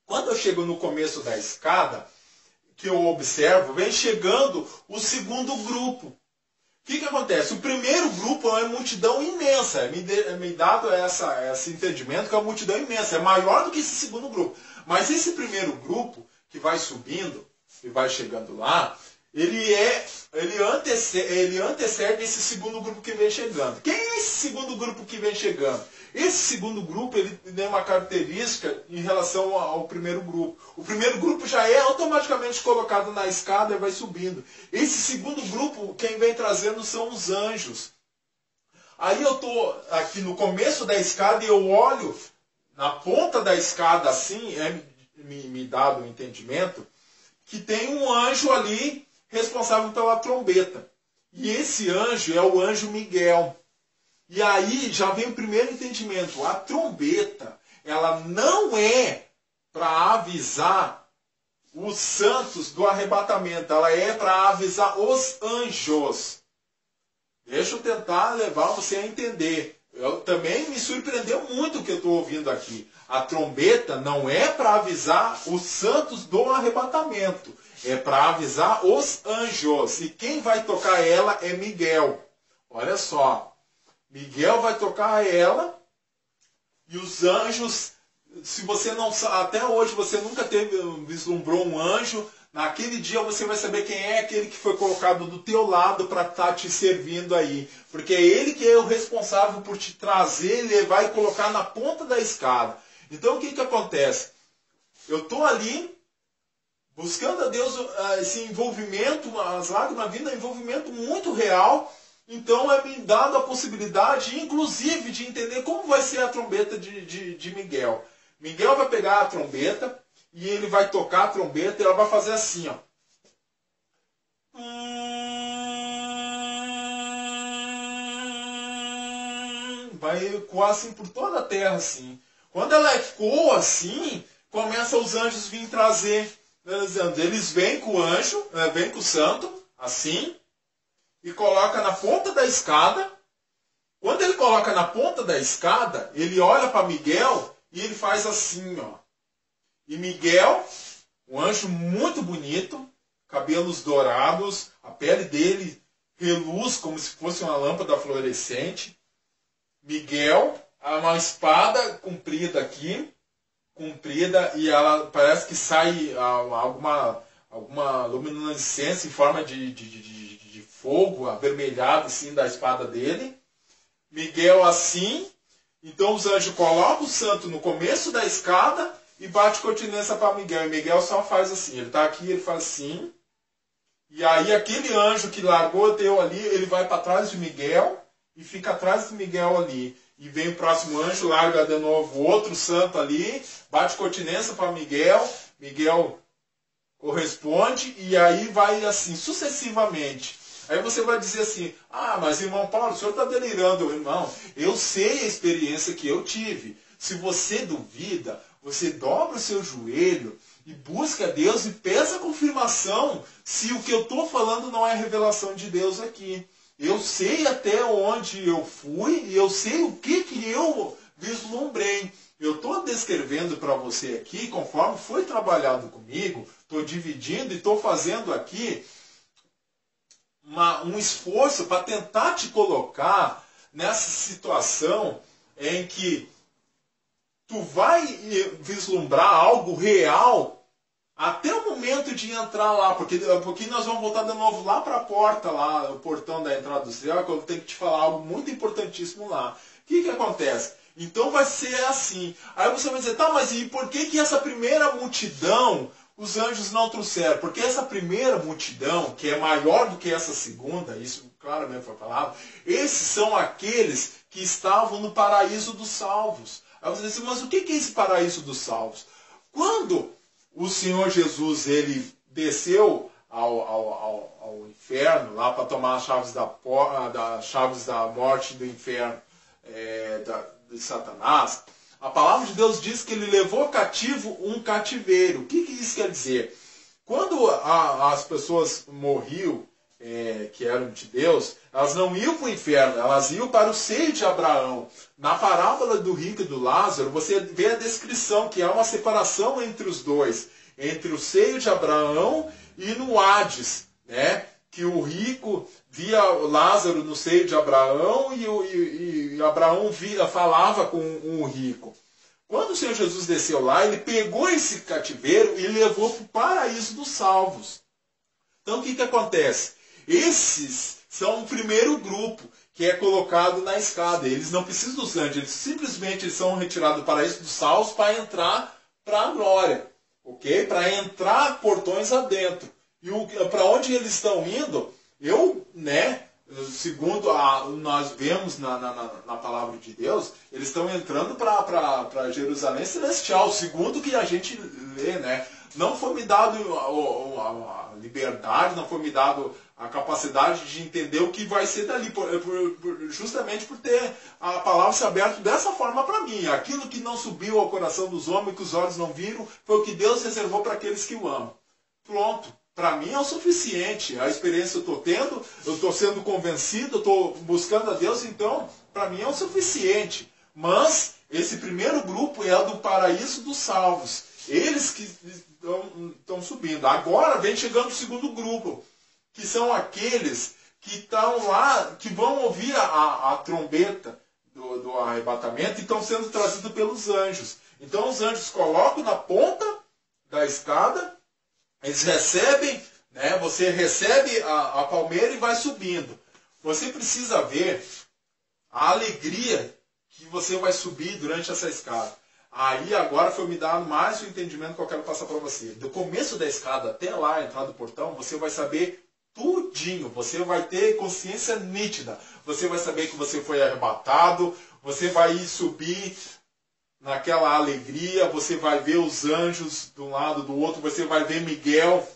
Quando eu chego no começo da escada, que eu observo, vem chegando o segundo grupo. O que acontece? O primeiro grupo é uma multidão imensa. Me dado esse entendimento que é uma multidão imensa. É maior do que esse segundo grupo. Mas esse primeiro grupo, que vai subindo e vai chegando lá, ele antecede esse segundo grupo que vem chegando. Quem é esse segundo grupo que vem chegando? Esse segundo grupo, ele tem uma característica em relação ao primeiro grupo. O primeiro grupo já é automaticamente colocado na escada e vai subindo. Esse segundo grupo, quem vem trazendo são os anjos. Aí eu estou aqui no começo da escada e eu olho na ponta da escada assim, me dado o entendimento, que tem um anjo ali responsável pela trombeta. E esse anjo é o anjo Miguel. E aí já vem o primeiro entendimento. A trombeta, ela não é para avisar os santos do arrebatamento. Ela é para avisar os anjos. Deixa eu tentar levar você a entender. Eu também me surpreendeu muito o que eu estou ouvindo aqui. A trombeta não é para avisar os santos do arrebatamento. É para avisar os anjos. E quem vai tocar ela é Miguel. Olha só. Miguel vai tocar ela. E os anjos, se você não até hoje você nunca vislumbrou um anjo, naquele dia você vai saber quem é aquele que foi colocado do teu lado para estar te servindo aí. Porque é ele que é o responsável por te trazer, levar e colocar na ponta da escada. Então o que acontece? Eu estou ali buscando a Deus esse envolvimento, as lágrimas vindo, um envolvimento muito real. Então é me dado a possibilidade, inclusive, de entender como vai ser a trombeta de Miguel. Miguel vai pegar a trombeta e ele vai tocar a trombeta e ela vai fazer assim, ó. Vai ecoar assim por toda a terra, assim. Quando ela ecoa assim, começa os anjos vir trazer Eles vêm com o anjo, vêm com o santo, assim, e coloca na ponta da escada. Quando ele coloca na ponta da escada, ele olha para Miguel e ele faz assim, ó. E Miguel, um anjo muito bonito, cabelos dourados, a pele dele reluz como se fosse uma lâmpada fluorescente. Miguel, uma espada comprida aqui, comprida, e ela parece que sai alguma luminescência em forma de fogo avermelhado assim da espada dele. Miguel assim, então os anjos colocam o santo no começo da escada e bate continência para Miguel. E Miguel só faz assim, ele está aqui, ele faz assim. E aí aquele anjo que largou deu ali, ele vai para trás de Miguel e fica atrás de Miguel ali. E vem o próximo anjo, larga de novo outro santo ali, bate continência para Miguel, Miguel corresponde e aí vai assim sucessivamente. Aí você vai dizer assim, mas irmão Paulo, o senhor está delirando. Irmão, eu sei a experiência que eu tive. Se você duvida, você dobra o seu joelho e busca a Deus e peça confirmação se o que eu estou falando não é revelação de Deus aqui. Eu sei até onde eu fui e eu sei o que eu vislumbrei. Eu estou descrevendo para você aqui, conforme foi trabalhado comigo, estou dividindo e estou fazendo aqui um esforço para tentar te colocar nessa situação em que tu vai vislumbrar algo real até o momento de entrar lá, porque nós vamos voltar de novo lá para a porta, lá, o portão da entrada do céu, que eu tenho que te falar algo muito importantíssimo lá. O que acontece? Então vai ser assim. Aí você vai dizer, mas e por que essa primeira multidão os anjos não trouxeram? Porque essa primeira multidão, que é maior do que essa segunda, isso claramente foi falado, esses são aqueles que estavam no paraíso dos salvos. Aí você diz assim, mas o que é esse paraíso dos salvos? Quando o Senhor Jesus ele desceu ao inferno, lá para tomar as chaves da morte do inferno de Satanás, a palavra de Deus diz que ele levou cativo um cativeiro. O que isso quer dizer? Quando as pessoas morriam, que eram de Deus, elas não iam para o inferno, elas iam para o seio de Abraão. Na parábola do rico e do Lázaro, você vê a descrição que há uma separação entre os dois, entre o seio de Abraão e no Hades, né? Que o rico via Lázaro no seio de Abraão e Abraão falava com o rico. Quando o Senhor Jesus desceu lá, ele pegou esse cativeiro e levou para o paraíso dos salvos. Então o que acontece? Esses são o primeiro grupo que é colocado na escada. Eles não precisam dos anjos, eles simplesmente são retirados do paraíso dos salvos para entrar para a glória. Ok? Para entrar portões adentro. E para onde eles estão indo, segundo nós vemos na palavra de Deus, eles estão entrando para Jerusalém Celestial, segundo o que a gente lê, né? Não foi me dado a liberdade, não foi me dado a capacidade de entender o que vai ser dali, justamente por ter a palavra se aberta dessa forma para mim. Aquilo que não subiu ao coração dos homens, que os olhos não viram, foi o que Deus reservou para aqueles que o amam. Pronto. Para mim é o suficiente. A experiência eu estou tendo, eu estou sendo convencido, eu estou buscando a Deus, então, para mim é o suficiente. Mas esse primeiro grupo é o do paraíso dos salvos. Eles que estão subindo. Agora vem chegando o segundo grupo, que são aqueles que estão lá, que vão ouvir a trombeta do arrebatamento e estão sendo trazidos pelos anjos. Então os anjos colocam na ponta da escada, eles recebem, né? Você recebe a palmeira e vai subindo. Você precisa ver a alegria que você vai subir durante essa escada. Aí agora foi me dado mais o entendimento que eu quero passar para você. Do começo da escada até lá, a entrada do portão, você vai saber tudinho. Você vai ter consciência nítida. Você vai saber que você foi arrebatado. Você vai subir naquela alegria. Você vai ver os anjos de um lado do outro. Você vai ver Miguel.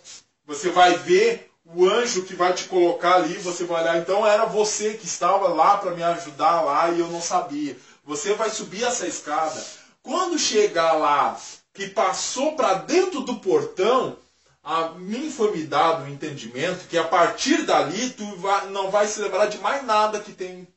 Você vai ver o anjo que vai te colocar ali. Você vai olhar. Então era você que estava lá para me ajudar lá e eu não sabia. Você vai subir essa escada. Quando chegar lá, que passou para dentro do portão, a mim foi me dado o entendimento que a partir dali não vai se lembrar de mais nada que tem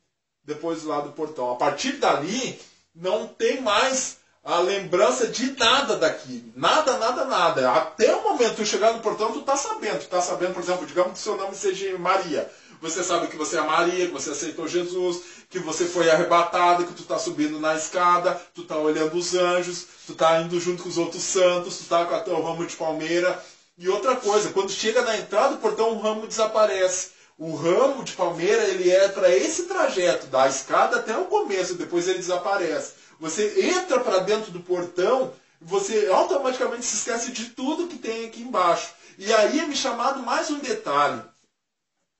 depois lá do portão. A partir dali não tem mais a lembrança de nada daqui. Nada, nada, nada. Até o momento que tu chegar no portão, tu tá sabendo. Tu tá sabendo, por exemplo, digamos que o seu nome seja Maria. Você sabe que você é Maria, que você aceitou Jesus, que você foi arrebatado, que tu está subindo na escada, tu está olhando os anjos, tu está indo junto com os outros santos, tu está com o teu ramo de palmeira. E outra coisa, quando chega na entrada do portão, o ramo desaparece. O ramo de palmeira, ele é para esse trajeto, da escada até o começo, depois ele desaparece. Você entra para dentro do portão, você automaticamente se esquece de tudo que tem aqui embaixo. E aí é me chamado mais um detalhe.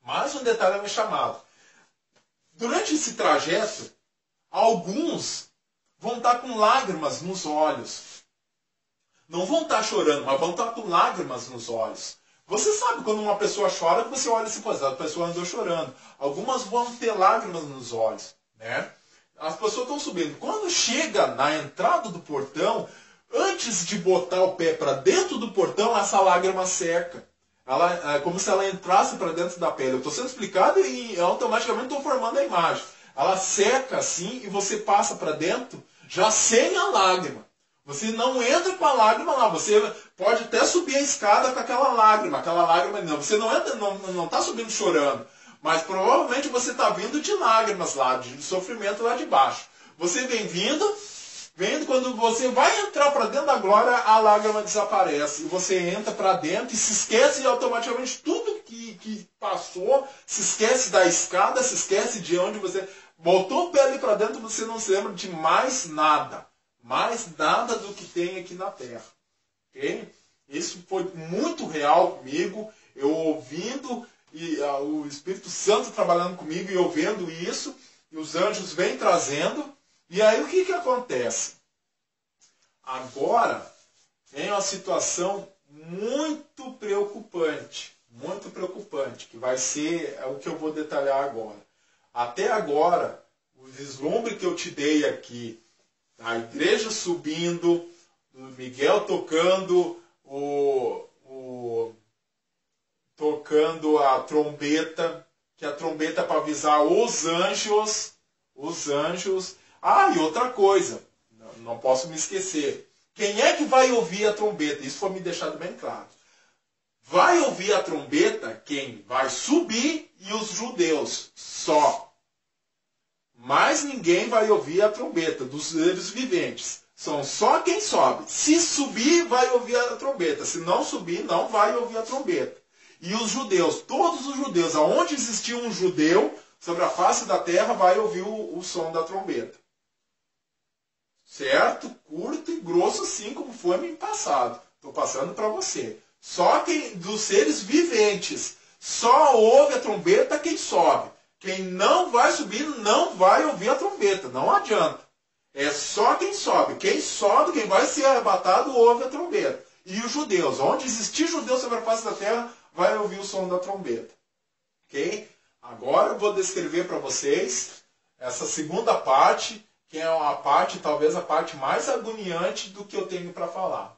Mais um detalhe é me chamado. Durante esse trajeto, alguns vão estar com lágrimas nos olhos. Não vão estar chorando, mas vão estar com lágrimas nos olhos. Você sabe quando uma pessoa chora, você olha assim, pois a pessoa andou chorando. Algumas vão ter lágrimas nos olhos, né? As pessoas estão subindo. Quando chega na entrada do portão, antes de botar o pé para dentro do portão, essa lágrima seca. Ela, é como se ela entrasse para dentro da pele. Eu estou sendo explicado e automaticamente estou formando a imagem. Ela seca assim e você passa para dentro já sem a lágrima. Você não entra com a lágrima lá. Você pode até subir a escada com aquela lágrima. Não. Você não está subindo chorando. Mas provavelmente você está vindo de lágrimas lá, de sofrimento lá de baixo. Você vem vindo, quando você vai entrar para dentro da glória, a lágrima desaparece. E você entra para dentro e se esquece de automaticamente tudo que passou, se esquece da escada, se esquece de onde você botou o pé ali para dentro, você não se lembra de mais nada. Mais nada do que tem aqui na terra. Okay? Isso foi muito real comigo, eu ouvindo, e o Espírito Santo trabalhando comigo e eu vendo isso, e os anjos vêm trazendo. E aí o que acontece? Agora vem uma situação muito preocupante, que vai ser o que eu vou detalhar agora. Até agora, o vislumbre que eu te dei aqui, a igreja subindo, o Miguel tocando tocando a trombeta, que a trombeta é para avisar os anjos. Ah, e outra coisa, não posso me esquecer. Quem é que vai ouvir a trombeta? Isso foi me deixado bem claro. Vai ouvir a trombeta quem vai subir e os judeus só. Mas ninguém vai ouvir a trombeta dos seres viventes. São só quem sobe. Se subir, vai ouvir a trombeta. Se não subir, não vai ouvir a trombeta. E os judeus, todos os judeus, aonde existia um judeu sobre a face da terra, vai ouvir o som da trombeta. Certo? Curto e grosso, assim como foi no passado. Estou passando para você. Só quem dos seres viventes só ouve a trombeta quem sobe. Quem não vai subir não vai ouvir a trombeta. Não adianta. É só quem sobe. Quem sobe, quem vai ser arrebatado, ouve a trombeta. E os judeus, onde existir judeu sobre a face da terra, vai ouvir o som da trombeta. Ok? Agora eu vou descrever para vocês essa segunda parte, que é uma parte, talvez a parte mais agoniante do que eu tenho para falar.